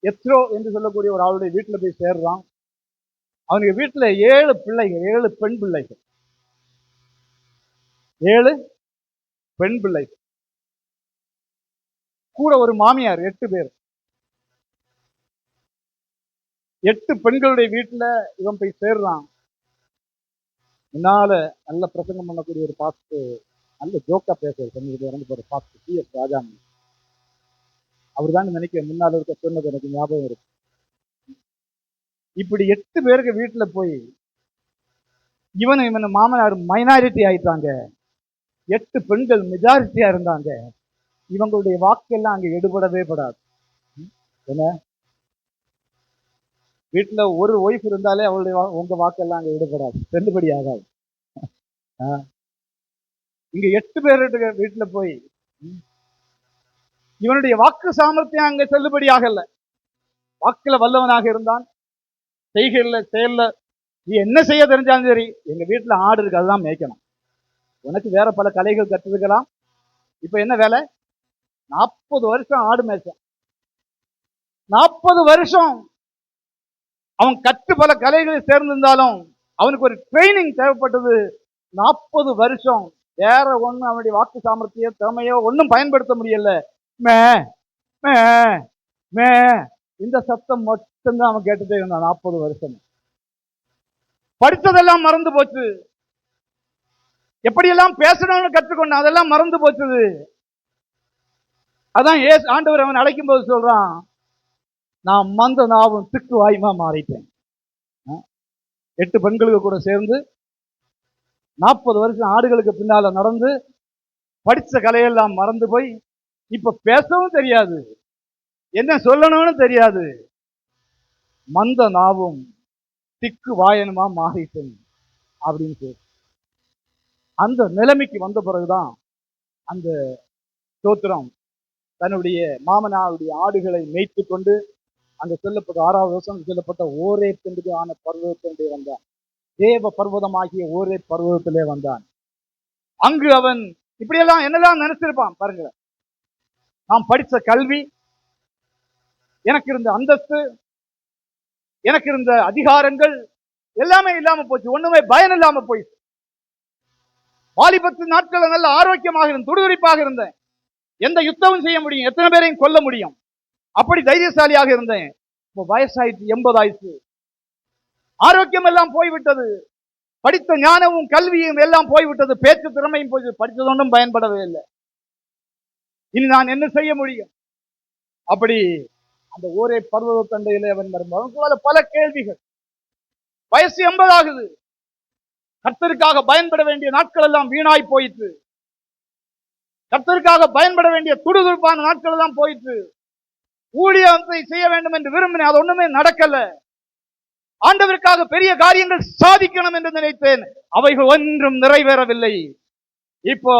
எத்ரோ என்று சொல்லக்கூடிய ஒரு ஆளுடைய வீட்டுல போய் சேர்றான். அவனுக்கு வீட்டுல 7 பிள்ளைகள், 7 பெண் பிள்ளைகள், 7 பெண் பிள்ளைகள், கூட ஒரு மாமியார், 8 பேர். 8 பெண்களுடைய வீட்டுல இவன் போய் சேர்றான். முன்னால நல்ல பிரசங்கம் பண்ணக்கூடிய ஒரு பாஸ்ட், நல்ல ஜோக்கா பேசுறது இறந்து போற பாஸ்ட் PS ராஜாமணி, அவர் தான் நினைக்க முன்னால இருக்க சொன்னது எனக்கு ஞாபகம் இருக்கு. இப்படி 8 பேருக்கு வீட்டுல போய் இவன் மாமனார் மைனாரிட்டி ஆயிட்டாங்க, 8 பெண்கள் மெஜாரிட்டியா இருந்தாங்க. இவங்களுடைய வாக்கெல்லாம் அங்க எடுபடவே படாது. என்ன, வீட்டுல ஒரு ஒய்ஃப் இருந்தாலே அவளுடைய உங்க வாக்கெல்லாம் அங்க எடுபடாது, செல்லுபடி ஆகாது. இங்க 8 பேருடைய வீட்டுல போய் இவனுடைய வாக்கு சாமர்த்தியம் அங்க செல்லுபடி ஆகல. வாக்குல வல்லவனாக இருந்தான், செய்கையில செயல்ல நீ என்ன செய்ய தெரிஞ்சாலும் சரி, எங்க வீட்டுல ஆடு இருக்கு, அதுதான் மேய்க்கணும். உனக்கு வேற பல கலைகள் கற்றுக்கலாம். இப்ப என்ன வேலை? 40 வருஷம் ஆடு மேய்ச்சான். 40 வருஷம் அவன் கற்று பல கலைகளை சேர்ந்திருந்தாலும் அவனுக்கு ஒரு ட்ரைனிங் தேவைப்பட்டது. 40 வருஷம் வேற ஒண்ணு அவனுடைய வாக்கு சாமர்த்தியோ திறமையோ ஒன்னும் பயன்படுத்த முடியல. மே மே மே இந்த சத்தம் மட்டும்தான் அவன் கேட்டுட்டே இருந்தான் 40 வருஷம். படித்ததெல்லாம் மறந்து போச்சு, எப்படியெல்லாம் பேசணும்னு கற்றுக்கொண்டான், அதெல்லாம் மறந்து போச்சுது. அதான் ஆண்டவர் அவன் அழைக்கும் போது சொல்றான், நான் மந்த நாவும் திக்கு வாயுமா மாறிட்டேன். 8 பெண்களுக்கு கூட சேர்ந்து 40 வருஷம் ஆடுகளுக்கு பின்னால நடந்து படிச்ச கலையெல்லாம் மறந்து போய் இப்ப பேசவும் தெரியாது, என்ன சொல்லணும்னு தெரியாது, மந்த நாவும் திக்கு வாயனுமா மாறிட்டேன் அப்படின்னு சொல்லி அந்த நிலைமைக்கு வந்த பிறகுதான் அந்த ஸ்தோத்திரம் தன்னுடைய மாமனாருடைய ஆடுகளை மேய்த்து கொண்டு அங்க சொல்லப்பட்ட 6வது வருஷம் சொல்லப்பட்ட ஓரே பெண்டுக்கு ஆன பர்வதத்திலே வந்தான். தேவ பர்வதமாகிய ஓரே பர்வதத்திலே வந்தான். அங்கு அவன் இப்படியெல்லாம் என்னெல்லாம் நினைச்சிருப்பான் பாருங்க. நாம் படித்த கல்வி, எனக்கு இருந்த அந்தஸ்து, எனக்கு இருந்த அதிகாரங்கள் எல்லாமே இல்லாம போச்சு, ஒண்ணுமே பயன் இல்லாம போயிடுச்சு. வாலிபத்து நாட்கள் நல்ல ஆரோக்கியமாக இருந்தேன், துடிதுடிப்பாக இருந்தேன், எந்த யுத்தமும் செய்ய முடியும், எத்தனை பேரையும் கொல்ல முடியும், அப்படி தைரியசாலியாக இருந்தேன். இப்போ வயசாயிடுச்சு, 80 ஆயிடுச்சு, ஆரோக்கியம் எல்லாம் போய்விட்டது, படித்த ஞானமும் கல்வியும் எல்லாம் போய்விட்டது, பேச்சு திறமையும் போய் படித்தது ஒன்றும் பயன்படவே இல்லை. இனி நான் என்ன செய்ய முடியும்? அப்படி அந்த ஒரே பர்வத தண்டையிலே அவன் வரும்போது பல கேள்விகள். வயசு 80 ஆகுது, கர்த்தருக்காக பயன்பட வேண்டிய நாட்கள் எல்லாம் வீணாய் போயிற்று, கர்த்தருக்காக பயன்பட வேண்டிய துடுதுடுப்பான நாட்கள் எல்லாம் போயிற்று. ஊழியத்தை செய்ய வேண்டும் என்று விரும்பினேன், அது ஒண்ணுமே நடக்கல. ஆண்டவருக்காக பெரிய காரியங்கள் சாதிக்கணும் என்று நினைத்தேன், அவைகள் ஒன்றும் நிறைவேறவில்லை. இப்போ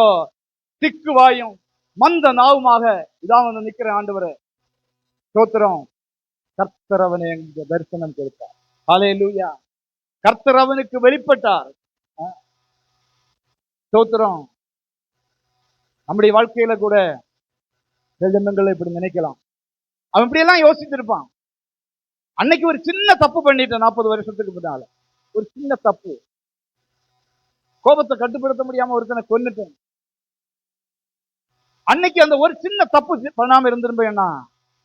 திக்கு வாயும் மந்த நாவுமாக இதான் வந்து நிக்கிற ஆண்டவரே ஸ்தோத்திரம். கர்த்தர் அவனை எங்க தரிசனம் கொடுத்தார். ஹல்லேலூயா. கர்த்தர் அவனுக்கு வெளிப்பட்டார். ஸ்தோத்திரம். நம்முடைய வாழ்க்கையில கூட சில ஜனங்களை இப்படி நினைக்கலாம். அவன் இப்படி எல்லாம் யோசிச்சிருப்பான். அன்னைக்கு ஒரு சின்ன தப்பு பண்ணிட்டேன். 40 வருஷத்துக்கு முன்னால ஒரு சின்ன தப்பு, கோபத்தை கட்டுப்படுத்த முடியாம ஒருத்தனை கொன்னுட்டேன். அன்னைக்கு அந்த ஒரு சின்ன தப்பு பண்ணாம இருந்திருப்பேன்னா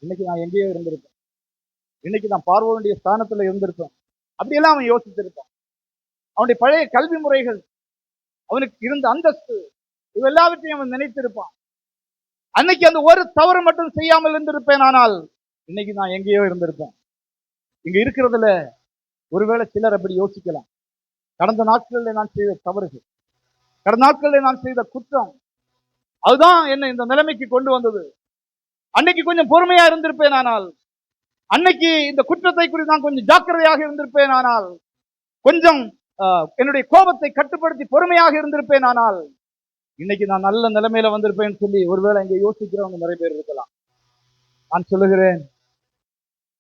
இன்னைக்கு நான் எங்கேயோ இருந்திருப்பேன். இன்னைக்கு நான் பார்வை வேண்டிய ஸ்தானத்துல இருந்திருப்பேன். அப்படியெல்லாம் அவன் யோசிச்சிருப்பான். அவனுடைய பழைய கல்வி முறைகள், அவனுக்கு இருந்த அந்தஸ்து, இது எல்லாவற்றையும் அவன் நினைத்திருப்பான். அன்னைக்கு அந்த ஒரு தவறு மட்டும் செய்யாமல் இருந்திருப்பேன், ஆனால் இன்னைக்கு நான் எங்கேயோ இருந்திருப்பேன். இங்க இருக்கிறதுல ஒருவேளை சிலர் அப்படி யோசிக்கலாம். கடந்த நாட்களில் நான் செய்த தவறுகள், கடந்த நாட்களில் நான் செய்த குற்றம், அதுதான் என்ன இந்த நிலைமைக்கு கொண்டு வந்தது. அன்னைக்கு கொஞ்சம் பொறுமையா இருந்திருப்பேன், ஆனால் அன்னைக்கு இந்த குற்றத்தை குறித்து நான் கொஞ்சம் ஜாக்கிரதையாக இருந்திருப்பேன், ஆனால் கொஞ்சம் என்னுடைய கோபத்தை கட்டுப்படுத்தி பொறுமையாக இருந்திருப்பேன், ஆனால் இன்னைக்கு நான் நல்ல நிலைமையில வந்திருப்பேன்னு சொல்லி ஒருவேளை இங்க யோசிக்கிறவங்க நிறைய பேர் இருக்கலாம். நான் சொல்லுகிறேன்,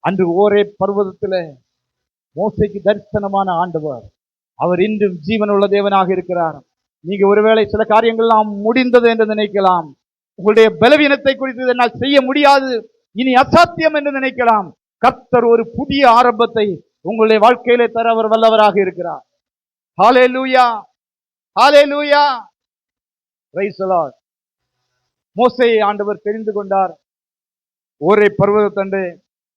அன்று ஓரே பர்வதத்துல மோசேக்கு தரிசனமான ஆண்டவர், அவர் இன்றும் ஜீவனுள்ள தேவனாக இருக்கிறார். நீங்க ஒருவேளை சில காரியங்கள்லாம் முடிந்தது என்று நினைக்கலாம். உங்களுடைய பலவீனத்தை குறித்து என்னால் செய்ய முடியாது, இனி அசாத்தியம் என்று நினைக்கலாம். கர்த்தர் ஒரு புதிய ஆரம்பத்தை உங்களுடைய வாழ்க்கையிலே தர அவர் வல்லவராக இருக்கிறார். ஹல்லேலூயா, ஹல்லேலூயா, பிரைஸ் தி லார்ட். மோசேயை ஆண்டவர் தெரிந்து கொண்டார். ஓரே பர்வதத்தண்டே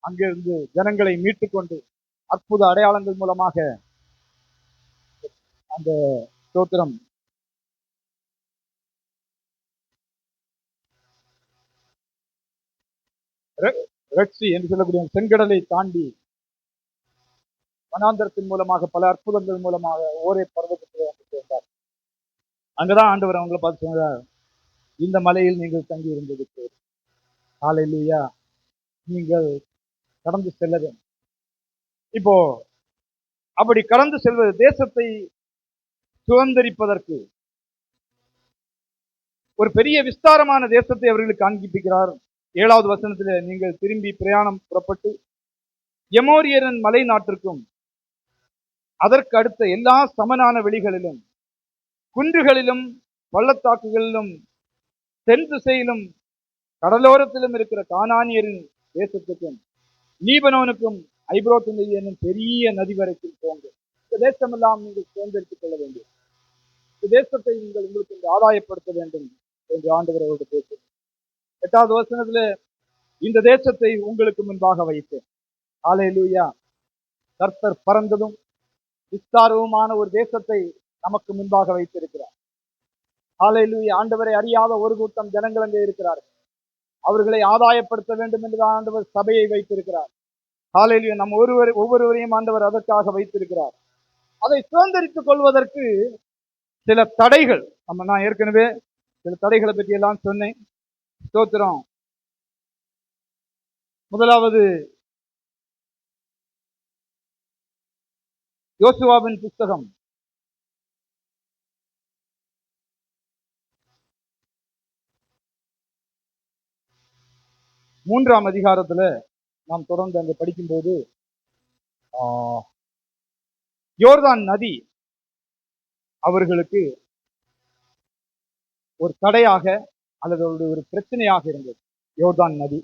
அங்கிருந்து ஜனங்களை மீட்டுக் கொண்டு அற்புத அடையாளங்கள் மூலமாக அந்த ஸ்தோத்திரம் ரெட்சி என்று சொல்லக்கூடிய செங்கடலை தாண்டி வனாந்தரத்தின் மூலமாக பல அற்புதங்கள் மூலமாக ஓரே பர்வதத்தில் வந்து சேர்ந்தார். அங்கதான் ஆண்டவர் அவங்களை பார்த்து சொன்னார், இந்த மலையில் நீங்கள் தங்கி இருந்ததுக்கு ஹல்லேலூயா, நீங்கள் கடந்து செல்ல வேண்டும். இப்போ அப்படி கடந்து செல்வது, தேசத்தை சுதந்திரிப்பதற்கு ஒரு பெரிய விஸ்தாரமான தேசத்தை அவர்களுக்கு காண்பிக்கிறார். 7வது வசனத்திலே, நீங்கள் திரும்பி பிரயாணம் புறப்பட்டு எமோரியரின் மலை நாட்டிற்கும் அதற்கு அடுத்த எல்லா சமனான வெளிகளிலும் குன்றுகளிலும் பள்ளத்தாக்குகளிலும் தென் திசையிலும் கடலோரத்திலும் இருக்கிற கானானியரின் தேசத்துக்கும் லீபனோனுக்கும் ஐப்ரோத் என்னும் பெரிய நதி வரைக்கும் போங்க. இந்த தேசமெல்லாம் நீங்கள் சுதந்திரித்துக் கொள்ள வேண்டும். இந்த தேசத்தை நீங்கள் உங்களுக்கு ஆதாயப்படுத்த வேண்டும் என்று ஆண்டவர் அவரோடு பேசுகிறார். 8வது வசனத்துல, இந்த தேசத்தை உங்களுக்கு முன்பாக வைத்தேன். ஹல்லேலூயா. கர்த்தர் பரந்ததும் விஸ்தாரவுமான ஒரு தேசத்தை நமக்கு முன்பாக வைத்திருக்கிறார். ஹல்லேலூயா. ஆண்டவரை அறியாத ஒரு கூட்டம் ஜனங்கள் அங்கே இருக்கிறார்கள். அவர்களை ஆதாயப்படுத்த வேண்டும் என்று ஆண்டவர் சபையை வைத்திருக்கிறார். ஹல்லேலூயா. நம்ம ஒவ்வொருவரையும் ஆண்டவர் அதற்காக வைத்திருக்கிறார். அதை சுதந்திரித்துக் கொள்வதற்கு சில தடைகள், நான் ஏற்கனவே சில தடைகளை பற்றி எல்லாம் சொன்னேன். ஸ்தோத்திரம். முதலாவது, யோசுவாவின் புஸ்தகம் 3ஆம் அதிகாரத்துல நாம் தொடர்ந்து அங்க படிக்கும்போது, யோர்தான் நதி அவர்களுக்கு ஒரு தடையாக அல்லது ஒரு பிரச்சனையாக இருந்தது. யோர்தான் நதி,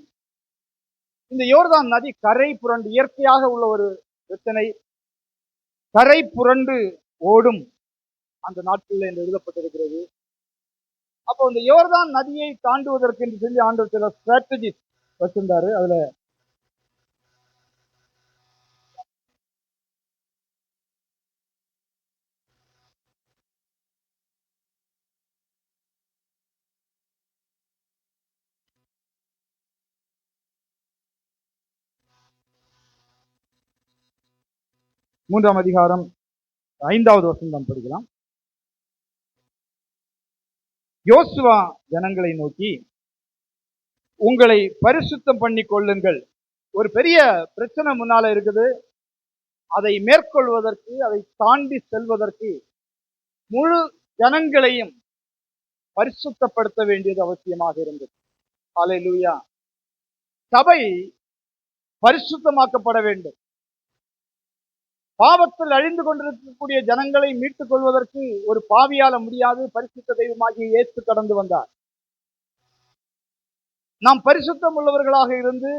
இந்த யோர்தான் நதி கரை புரண்டு, இயற்கையாக உள்ள ஒரு பிரச்சனை, கரை புரண்டு ஓடும் அந்த நாட்களில் என்று எழுதப்பட்டிருக்கிறது. அப்போ இந்த யோர்தான் நதியை தாண்டுவதற்கு என்று சொல்லி ஆண்டவர் சில ஸ்ட்ராட்டஜி வச்சிருந்தாரு. அதுல மூன்றாம் அதிகாரம் 5வது வசனம் நாம் படிக்கலாம். யோசுவா ஜனங்களை நோக்கி, உங்களை பரிசுத்தம் பண்ணி கொள்ளுங்கள். ஒரு பெரிய பிரச்சனை முன்னால இருக்குது. அதை மேற்கொள்வதற்கு, அதை தாண்டி செல்வதற்கு முழு ஜனங்களையும் பரிசுத்தப்படுத்த வேண்டியது அவசியமாக இருந்தது. ஹல்லேலூயா. சபை பரிசுத்தமாக்கப்பட வேண்டும். பாவத்தில் அழிந்து கொண்டிருக்கக்கூடிய ஜனங்களை மீட்டுக் கொள்வதற்கு ஒரு பாவியால முடியாது. பரிசுத்த தெய்வமாகிய இயேசு கடந்து வந்தார். நாம் பரிசுத்தம் உள்ளவர்களாக இருந்து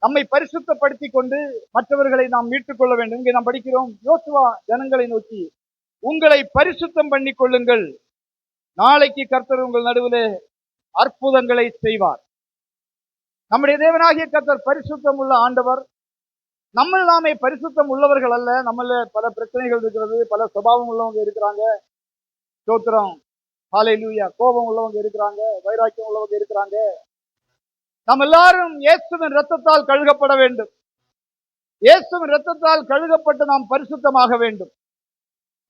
நம்மை பரிசுத்தப்படுத்திக் கொண்டு மற்றவர்களை நாம் மீட்டுக் கொள்ள வேண்டும். இங்கே நாம் படிக்கிறோம், யோசுவா ஜனங்களை நோக்கி உங்களை பரிசுத்தம் பண்ணிக் கொள்ளுங்கள், நாளைக்கு கர்த்தர் உங்கள் நடுவிலே அற்புதங்களை செய்வார். நம்முடைய தேவனாகிய கர்த்தர் பரிசுத்தம் உள்ள ஆண்டவர். நம்ம நாமே பரிசுத்தம் உள்ளவர்கள் அல்ல. நம்மள பல பிரச்சனைகள் இருக்கிறது, பல சுபாவம் உள்ளவங்க இருக்கிறாங்க. ஸ்தோத்திரம், ஹல்லேலூயா. கோபம் உள்ளவங்க இருக்கிறாங்க, வைராக்கியம் உள்ளவங்க இருக்கிறாங்க. நாம் எல்லாரும் இயேசுவின் இரத்தத்தால் கழுகப்பட வேண்டும். இயேசுவின் இரத்தத்தால் கழுகப்பட்டு நாம் பரிசுத்தமாக வேண்டும்.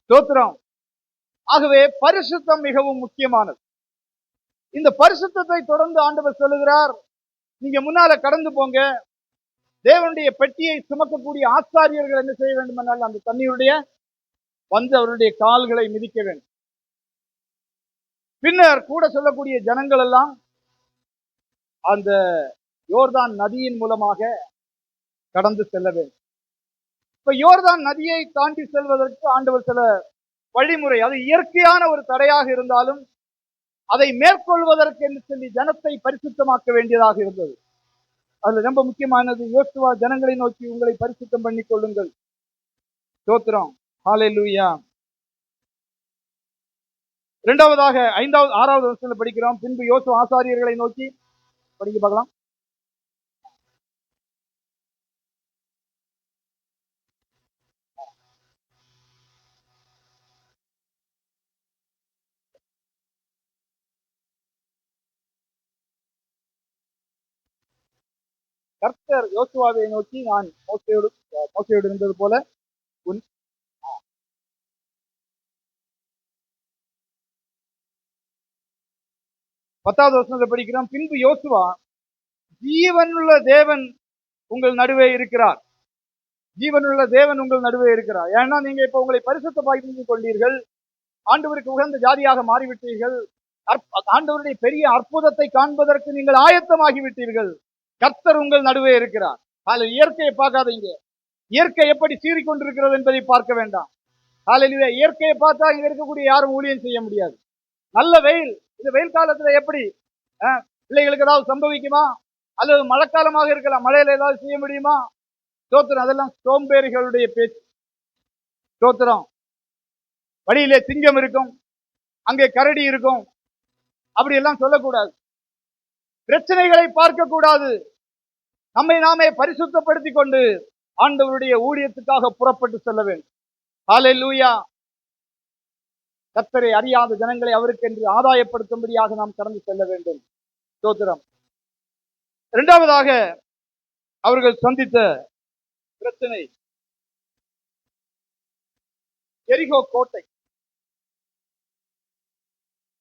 ஸ்தோத்திரம். ஆகவே பரிசுத்தம் மிகவும் முக்கியமானது. இந்த பரிசுத்தத்தை தொடர்ந்து ஆண்டவர் சொல்லுகிறார், நீங்க முன்னால கடந்து போங்க. தேவனுடைய பெட்டியை சுமக்கக்கூடிய ஆசாரியர்கள் என்ன செய்ய வேண்டும் என்றால் அந்த தண்ணீருடைய வந்து அவருடைய கால்களை மிதிக்க வேண்டும். பின்னர் கூட சொல்லக்கூடிய ஜனங்கள் எல்லாம் அந்த யோர்தான் நதியின் மூலமாக கடந்து செல்ல வேண்டும். இப்ப யோர்தான் நதியை தாண்டி செல்வதற்கு ஆண்டவர் சில வழிமுறை, அது இயற்கையான ஒரு தடையாக இருந்தாலும் அதை மேற்கொள்வதற்கு என்று சொல்லி ஜனத்தை பரிசுத்தமாக்க வேண்டியதாக இருந்தது. அதுல ரொம்ப முக்கியமானது, யோசுவா ஜனங்களை நோக்கி உங்களை பரிசுத்தம் பண்ணிக் கொள்ளுங்கள். ஸ்தோத்திரம், ஹல்லேலூயா. இரண்டாவதாக 6வது வசனத்தில் படிக்கிறோம், பின்பு யோசுவா ஆசாரியர்களை நோக்கி, படிக்க பார்க்கலாம். கர்த்தர் யோசுவாவை நோக்கி, நான் மோசேயோடு இருந்தது போல உன் 10வது வசனத்தை படிக்கிறோம், பின்பு யோசுவா ஜீவனுள்ள தேவன் உங்கள் நடுவே இருக்கிறார். ஜீவனுள்ள தேவன் உங்கள் நடுவே இருக்கிறார். ஏன்னா நீங்க இப்ப உங்களை பரிசுத்தமாக்கிக் கொண்டீர்கள், ஆண்டவருக்கு உகந்த ஜாதியாக மாறிவிட்டீர்கள், ஆண்டவருடைய பெரிய அற்புதத்தை காண்பதற்கு நீங்கள் ஆயத்தமாகி விட்டீர்கள். கர்த்தர் உங்கள் நடுவே இருக்கிறார். அதில் இயற்கையை பார்க்காதீங்க. இயற்கை எப்படி சீறிக்கொண்டிருக்கிறது என்பதை பார்க்க வேண்டாம். ஹல்லேலூயா. இயற்கையை பார்த்தா இங்க இருக்கக்கூடிய யாரும் ஊழியம் செய்ய முடியாது. நல்ல வெயில், இந்த வெயில் காலத்துல எப்படி பிள்ளைகளுக்கு ஏதாவது சம்பவிக்குமா? அல்லது மழைக்காலமாக இருக்கலாம், மழையில ஏதாவது செய்ய முடியுமா? ஸ்தோத்திரம். அதெல்லாம் சோம்பேறிகளுடைய பேச்சு. ஸ்தோத்திரம். வழியிலே சிங்கம் இருக்கும், அங்கே கரடி இருக்கும், அப்படி எல்லாம் சொல்லக்கூடாது. பிரச்சனைகளை பார்க்க கூடாது. நம்மை நாமே பரிசுத்தப்படுத்திக் கொண்டு ஆண்டவருடைய ஊழியத்துக்காக புறப்பட்டு செல்ல வேண்டும். ஹல்லேலூயா. கர்த்தரை அறியாத ஜனங்களை அவருக்கென்று ஆதாயப்படுத்தும்படியாக நாம் கடந்து செல்ல வேண்டும். ஸ்தோத்திரம். இரண்டாவதாக அவர்கள் சந்தித்த பிரச்சனை எரிகோ கோட்டை.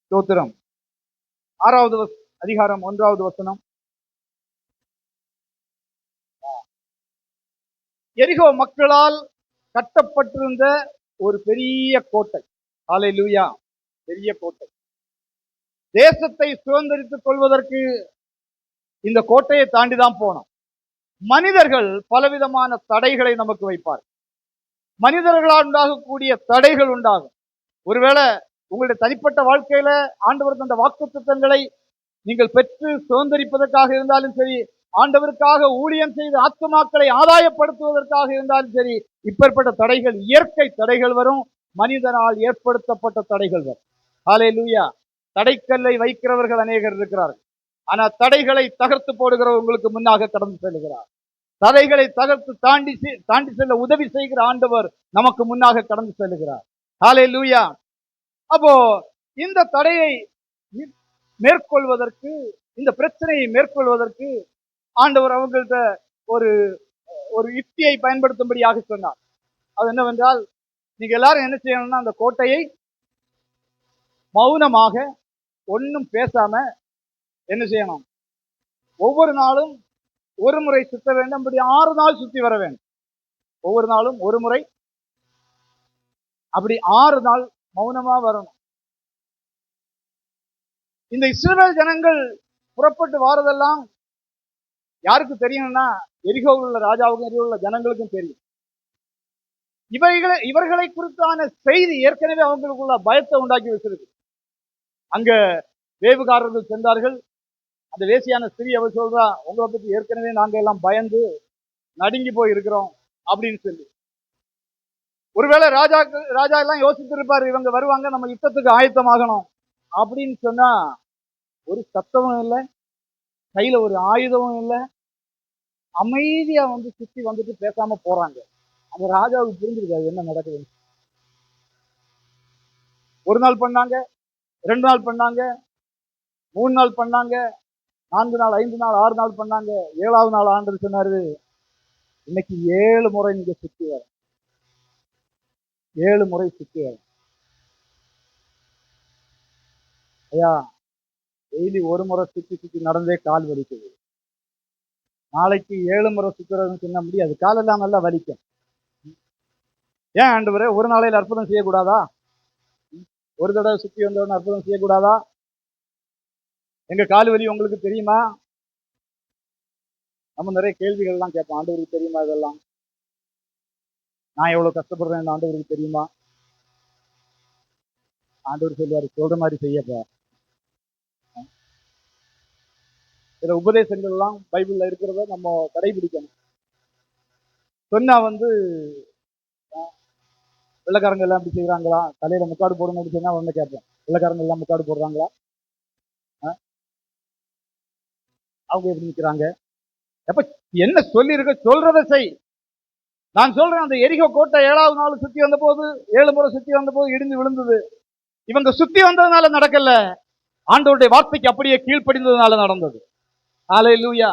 ஸ்தோத்திரம். 6வது அதிகாரம் 1வது வசனம். எரிகோ மக்களால் கட்டப்பட்டிருந்த ஒரு பெரிய கோட்டை. ஹல்லேலூயா. பெரிய கோட்டை. தேசத்தை சுதந்திரித்துக் கொள்வதற்கு இந்த கோட்டையை தாண்டிதான் போனோம். மனிதர்கள் பலவிதமான தடைகளை நமக்கு வைப்பார். மனிதர்களால் உண்டாகக்கூடிய தடைகள் உண்டாகும். ஒருவேளை உங்களுடைய தனிப்பட்ட வாழ்க்கையில ஆண்டவர் தந்த வாக்குத்தத்தங்களை நீங்கள் பெற்று சுதந்திரிப்பதற்காக இருந்தாலும் சரி, ஆண்டவருக்காக ஊழியம் செய்து ஆத்துமாக்களை ஆதாயப்படுத்துவதற்காக இருந்தாலும் சரி, இப்பேற்பட்ட தடைகள் இயற்கை தடைகள் வரும், மனிதனால் ஏற்படுத்தப்பட்ட தடைகள் வரும். ஹல்லேலூயா. தடைக்கல்லை வைக்கிறவர்கள் அநேகர் இருக்கிறார்கள். ஆனா தடைகளை தகர்த்து போடுகிறவர் உங்களுக்கு முன்னாக கடந்து செல்கிறார். தடைகளை தகர்த்து தாண்டி செல்ல உதவி செய்கிற ஆண்டவர் நமக்கு முன்னாக கடந்து செல்கிறார். ஹல்லேலூயா. அப்போ இந்த தடையை மேற்கொள்வதற்கு, இந்த பிரச்சனையை மேற்கொள்வதற்கு ஆண்டவர் அவங்கள்ட்ட ஒரு ஒரு யுக்தியை பயன்படுத்தும்படியாக சொன்னார். அது என்னவென்றால், நீங்க எல்லாரும் என்ன செய்யணும்னா அந்த கோட்டையை மௌனமாக ஒன்னும் பேசாம என்ன செய்யணும், ஒவ்வொரு நாளும் ஒரு முறை சுத்த வேண்டும். அப்படி 6 நாள் சுத்தி வர வேண்டும். ஒவ்வொரு நாளும் ஒரு முறை, அப்படி 6 நாள் மௌனமா வரணும். இந்த இஸ்ரவேல் ஜனங்கள் புறப்பட்டு வாரதெல்லாம் யாருக்கு தெரியும்னா, எரிகோவில் உள்ள ராஜாவுக்கும் எரிகோவில் உள்ள ஜனங்களுக்கும் தெரியும். இவர்களை குறித்தான செய்தி ஏற்கனவே அவங்களுக்குள்ள பயத்தை உண்டாக்கி வச்சிருக்கு. அங்க வேவுகாரர்கள் சென்றார்கள். அந்த வேசியான ஸ்திரீ அவர் சொல்றா, உங்களை பத்தி ஏற்கனவே நாங்க எல்லாம் பயந்து நடுங்கி போய் இருக்கிறோம் அப்படின்னு சொல்லி. ஒருவேளை ராஜா எல்லாம் யோசித்து இருப்பாரு, இவங்க வருவாங்க, நம்ம யுத்தத்துக்கு ஆயத்தமாகணும் அப்படின்னு சொன்னா, ஒரு சத்தமும் இல்லை, கையில ஒரு ஆயுதமும் இல்லை, அமைதியா வந்து சுத்தி வந்துட்டு பேசாம போறாங்க. அந்த ராஜாவுக்கு புரிஞ்சிருக்காது என்ன நடக்குது. ஒரு நாள் பண்ணாங்க, 2 நாள் பண்ணாங்க, 3 நாள் பண்ணாங்க, 4 நாள், 5 நாள், 6 நாள் பண்ணாங்க. 7வது நாள் ஆண்டவர் சொன்னாரு, இன்னைக்கு 7 முறை நீங்க சுத்தி வர, 7 முறை சுத்தி வர. ஐயா, டெய்லி ஒரு முறை சுத்தி சுத்தி நடந்தே கால் வலிக்குது. நாளைக்கு 7 முறை சுத்துறதுன்னு சொன்ன முடியாது, காலெல்லாம் நல்லா வலிக்கும். ஏன் ஆண்டவரே, ஒரு நாளையில அற்புதம் செய்யக்கூடாதா? ஒரு தடவை சுத்தி வந்தவன அற்புதம் செய்யக்கூடாதா? எங்க கால் வலி உங்களுக்கு தெரியுமா? நம்ம நிறைய கேள்விகள் எல்லாம் கேட்போம். ஆண்டவருக்கு தெரியுமா இதெல்லாம்? நான் எவ்வளவு கஷ்டப்படுறேன் ஆண்டவருக்கு தெரியுமா? ஆண்டவர் சொல்லுவாரு, சொல்ற மாதிரி செய்யப்பா. சில உபதேசங்கள் எல்லாம் பைபிள்ல இருக்கிறத நம்ம கடைபிடிக்கணும். சொன்னா வந்து வெள்ளக்காரங்க எல்லாம் இப்படி செய்யறாங்களா, தலையில முக்காடு போடணும் அப்படின்னு சொன்னா ஒண்ணு கேட்பேன், வெள்ளக்காரங்க எல்லாம் முக்காடு போடுறாங்களா? அவங்க எப்படி நிற்கிறாங்க? எப்ப என்ன சொல்லி இருக்க, சொல்றதை செய். நான் சொல்றேன், அந்த எரிகோ கோட்டை 7வது நாள் சுத்தி வந்த போது, 7 முறை சுத்தி வந்த போது இடிஞ்சு விழுந்தது. இவங்க சுத்தி வந்ததுனால நடக்கல, ஆண்டவருடைய வார்த்தைக்கு அப்படியே கீழ்ப்படிந்ததுனால நடந்தது. ஹல்லேலூயா.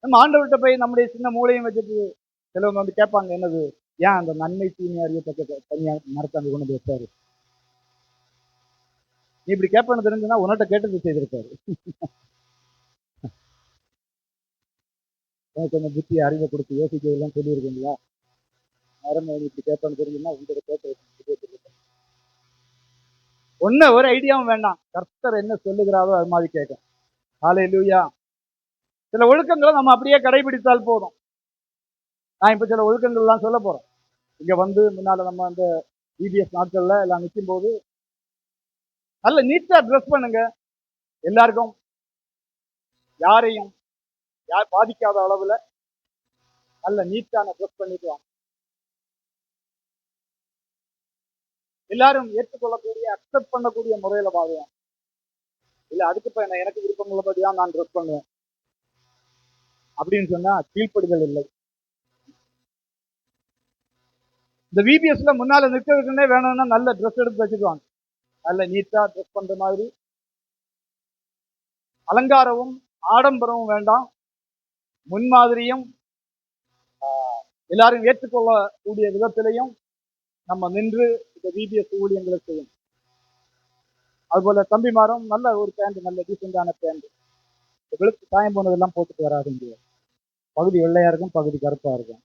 நம்ம ஆண்டவர்கிட்ட போய் நம்முடைய சின்ன மூளையும் வச்சுட்டு சிலவங்க வந்து கேட்பாங்க, என்னது, ஏன் அந்த நன்மை தீமை அறியத்தக்க தனியா மரத்தை அங்க கொண்டு வச்சாரு? நீ இப்படி கேட்பேன்னு தெரிஞ்சுன்னா உன்கிட்ட கேட்டது செய்திருக்காரு. கொஞ்சம் புத்தி அறிவை கொடுத்து யோசிக்கிறதெல்லாம் சொல்லியிருக்கீங்களா? நேரம் இப்படி கேட்பேன்னு தெரிஞ்சுன்னா உங்கள்கிட்ட கேட்டு ஒன்னும் ஒரு ஐடியாவும் வேண்டாம், கர்த்தர் என்ன சொல்லுகிறாரோ அது மாதிரி கேட்கும். ஹல்லேலூயா. சில ஒழுக்கங்களை நம்ம அப்படியே கடைபிடித்தால் போதும். நான் இப்ப சில ஒழுக்கங்கள் எல்லாம் சொல்ல போறேன். இங்க வந்து முன்னால நம்ம அந்த இபிஎஸ் நாட்கள்ல எல்லாம் நிற்கும் போது நல்ல நீட்டா ட்ரெஸ் பண்ணுங்க. எல்லாருக்கும் யாரையும் பாதிக்காத அளவுல நல்ல நீட்டான ட்ரெஸ் பண்ணிட்டு வாங்க. எல்லாரும் ஏற்றுக்கொள்ளக்கூடிய, அக்செப்ட் பண்ணக்கூடிய முறையில பாருவேன். இல்ல அதுக்கு இப்ப எனக்கு விருப்பம் உள்ளபடிதான் நான் ட்ரெஸ் பண்ணுவேன் அப்படின்னு சொன்னா கீழ்ப்படிதல் இல்லை. இந்த விபிஎஸ்ல முன்னால நிற்கிறதுக்குன்னே வேணும்னா நல்ல ட்ரெஸ் எடுத்து வச்சுக்குவாங்க. நல்ல நீட்டா ட்ரெஸ் பண்ற மாதிரி. அலங்காரமும் ஆடம்பரமும் வேண்டாம், முன்மாதிரியும் எல்லாரும் ஏற்றுக்கொள்ளக்கூடிய விதத்திலையும் நம்ம நின்று இந்த விபிஎஸ் ஊழியங்களை செய்யணும். அதுபோல தம்பிமாரும் நல்ல ஒரு பேண்ட், நல்ல டீசெண்டான பேண்ட், வெளுத்து சாயம் போனதெல்லாம் போட்டுட்டு வராதுங்க. பகுதி வெள்ளையா இருக்கும், பகுதி கருப்பா இருக்கும்.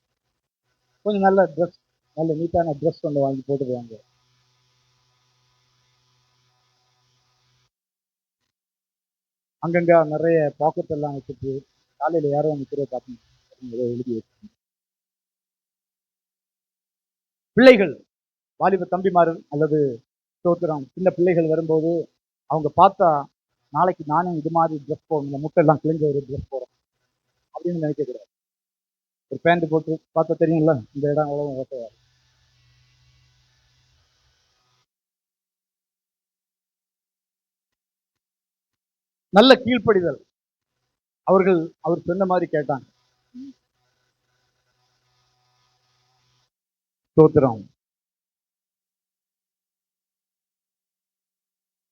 கொஞ்சம் நல்ல ட்ரெஸ், நல்ல நீட்டான ட்ரெஸ் கொண்டு வாங்கி போட்டுக்குவாங்க. அங்கங்க நிறைய பாக்கெட் எல்லாம் வச்சுட்டு காலையில யாரும் நிற்கிற பார்த்து எழுதி வச்சு. பிள்ளைகள், வாலிப தம்பிமாரு அல்லது ஸ்தோத்திரம் சின்ன பிள்ளைகள் வரும்போது அவங்க பார்த்தா, நாளைக்கு நானும் இது மாதிரி ட்ரெஸ் போடணும், இந்த முட்டை எல்லாம் கிழிஞ்ச ஒரு ட்ரெஸ் போடணும் அப்படின்னு நினைக்க கூடாது. ஒரு பேண்ட் போட்டு பார்த்தா தெரியும்ல இந்த இடம் அவ்வளவு ஓட்டையா. நல்ல கீழ்ப்படிதல். அவர் சொன்ன மாதிரி கேட்டாங்க. ஸ்தோத்திரம்.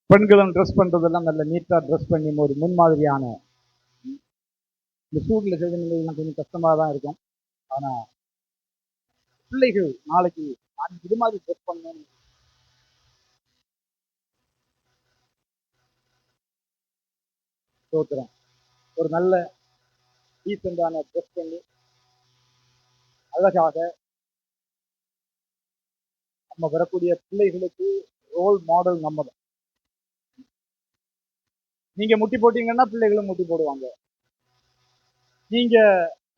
பெண்களும் ட்ரெஸ் பண்றதெல்லாம் நல்ல நீட்டா ட்ரெஸ் பண்ணி ஒரு முன்மாதிரியான, இந்த சூட்ல செய்தவங்க கொஞ்சம் கஷ்டமா தான் இருக்கும். ஆனா பிள்ளைகள் நாளைக்கு நான் இது மாதிரி ட்ரெஸ் பண்ணணும். ஸ்தோத்திரம். ஒரு நல்ல டீசெண்டான ட்ரெஸ் பண்ணி அழகாக நம்ம வரக்கூடிய பிள்ளைகளுக்கு ரோல் மாடல் நம்ம தான். நீங்க முட்டி போட்டீங்கன்னா பிள்ளைகளும் முட்டி போடுவாங்க. நீங்க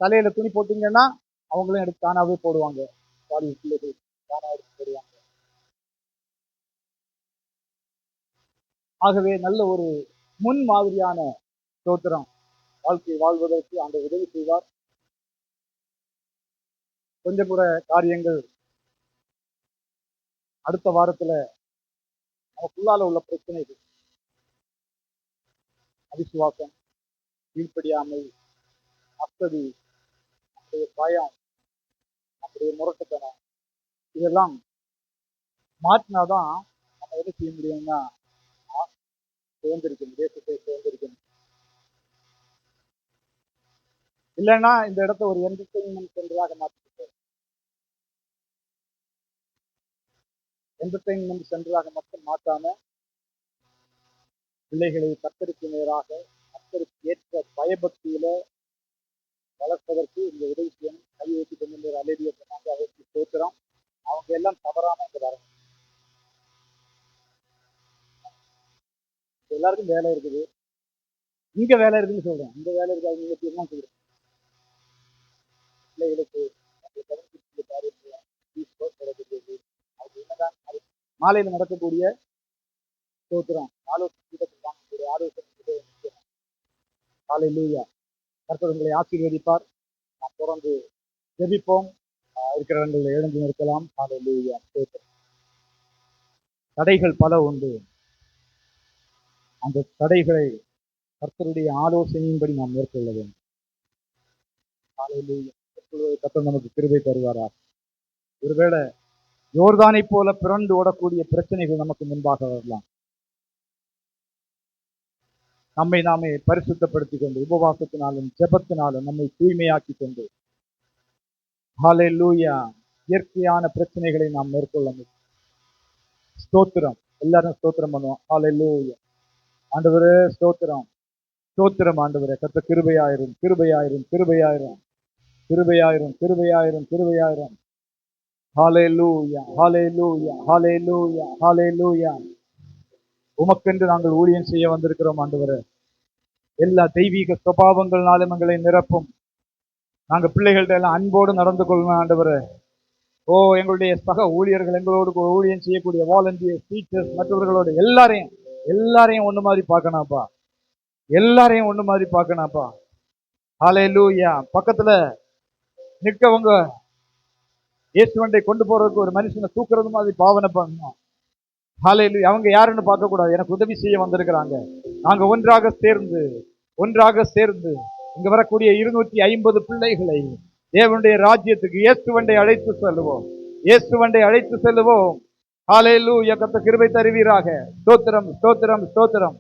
தலையில துணி போட்டீங்கன்னா அவங்களும் எடுத்து தானாவே போடுவாங்க. பிள்ளைகள் தானா எடுத்து போடுவாங்க. ஆகவே நல்ல ஒரு முன் மாதிரியான ஸ்தோத்திரம் வாழ்க்கை வாழ்வதற்கு ஆண்டவர் உதவி செய்வார். கொஞ்சம் கூட காரியங்கள் அடுத்த வாரத்துல நமக்குள்ளால உள்ள பிரச்சனைகள், அவிசுவாசம், கீழ்ப்படியாமை, அசதி, நம்முடைய பயம், நம்முடைய முரட்டுத்தனம், இதெல்லாம் மாற்றினாதான் நம்ம என்ன செய்ய முடியும்னா சுதந்திரிக்கணும், தேசத்தை சுதந்திரிக்கணும். இல்லைன்னா இந்த இடத்த ஒரு என்டர்டெயின்மெண்ட் சென்டராக மாற்றிக்கிட்டோம். என்டர்டெயின்மெண்ட் சென்டராக மட்டும் மாற்றாம பிள்ளைகளை கர்த்தருக்கு நேராக, கர்த்தருக்கு ஏற்ற பயபக்தியில வளர்ப்பதற்கு இந்த உதவி செய்யணும். கை வைத்து கொண்டு அலேலியா சொன்னாங்க, அதற்கு ஸ்தோத்திரம். அவங்க எல்லாம் தவறாம இங்க வரணும். எல்லாருக்கும் வேலை இருக்குது, இங்க வேலை இருக்குன்னு சொல்றேன். இந்த வேலை இருக்கு, அவங்க தீர்மானம் சொல்றேன். பிள்ளைகளுக்கு மாலையில் நடக்கக்கூடிய ஸ்தோத்திரம், ஹல்லேலூயா. கர்த்தர் உங்களை ஆசீர்வதிப்பார். நாம் தொடர்ந்து ஜெபிப்போம். இருக்கிற இடங்களில் எழுந்து நிற்கலாம். ஹல்லேலூயா. தடைகள் பல உண்டு. அந்த தடைகளை கர்த்தருடைய ஆலோசனையின்படி நாம் மேற்கொள்ள வேண்டும். ஹல்லேலூயா. கர்த்தர் நமக்கு கிருபை தருவாரார். ஒருவேளை யோர்தானை போல பிறண்டு ஓடக்கூடிய பிரச்சனைகள் நமக்கு முன்பாக வரலாம். நம்மை நாமே பரிசுத்தப்படுத்திக் கொண்டு உபவாசத்தினாலும் ஜெபத்தினாலும் நம்மை தூய்மையாக்கி கொண்டு ஹல்லேலூயா இயற்கையான பிரச்சனைகளை நாம் மேற்கொள்ள முடியும். ஸ்தோத்திரம். எல்லாரும் ஸ்தோத்திரம் பண்ணுவோம். ஹல்லேலூயா. ஆண்டவரே ஸ்தோத்திரம், ஸ்தோத்திரம் ஆண்டவரே. கர்த்தர் கிருபையாயிரும், கிருபையாயிரும், கிருபையாயிரும், கிருபையாயிரும், கிருபையாயிரும், கிருபையாயிரும். ஹல்லேலூயா, ஹல்லேலூயா, ஹல்லேலூயா, ஹல்லேலூயா. உமக்கென்று நாங்கள் ஊழியம் செய்ய வந்திருக்கிறோம் ஆண்டவரே. எல்லா தெய்வீக சுபாவங்கள்னாலும் எங்களை நிரப்பும். நாங்க பிள்ளைகள்ட்ட எல்லாம் அன்போடு நடந்து கொள்ளணும் ஆண்டவரே. ஓ, எங்களுடைய சக ஊழியர்கள், எங்களோடு ஊழியம் செய்யக்கூடிய வாலண்டியர்ஸ், டீச்சர்ஸ், மற்றவர்களோடு எல்லாரையும் ஒண்ணு மாதிரி பார்க்கணாப்பா. எல்லாரையும் ஒண்ணு மாதிரி பார்க்கணாப்பா. ஹல்லேலூயா. பக்கத்துல நிற்கவங்க இயேசுவண்டை கொண்டு போறதுக்கு ஒரு மனுஷனை தூக்குறது மாதிரி பாவனை பண்ணணும். ஹல்லேலூயா. அவங்க யாருன்னு பார்க்க கூடாது, எனக்கு உதவி செய்ய வந்திருக்கிறாங்க. நாங்க ஒன்றாக சேர்ந்து இங்க வரக்கூடிய 250 பிள்ளைகளை தேவனுடைய ராஜ்யத்துக்கு இயேசுவண்டை அழைத்து செல்லுவோம். இயேசுவண்டை அழைத்து செல்லுவோம். ஹல்லேலூயா. கர்த்தர் கிருபை தருவீராக. ஸ்தோத்திரம், ஸ்தோத்திரம், ஸ்தோத்திரம்.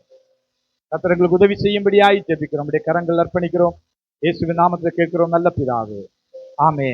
கர்த்தர் எங்களுக்கு உதவி செய்யும்படியாய் ஜெபிக்கிறோம். நம்முடைய கரங்கள் அர்ப்பணிக்கிறோம். இயேசுவின் நாமத்தில் கேட்கிறோம் நல்ல பிதாவே. ஆமென்.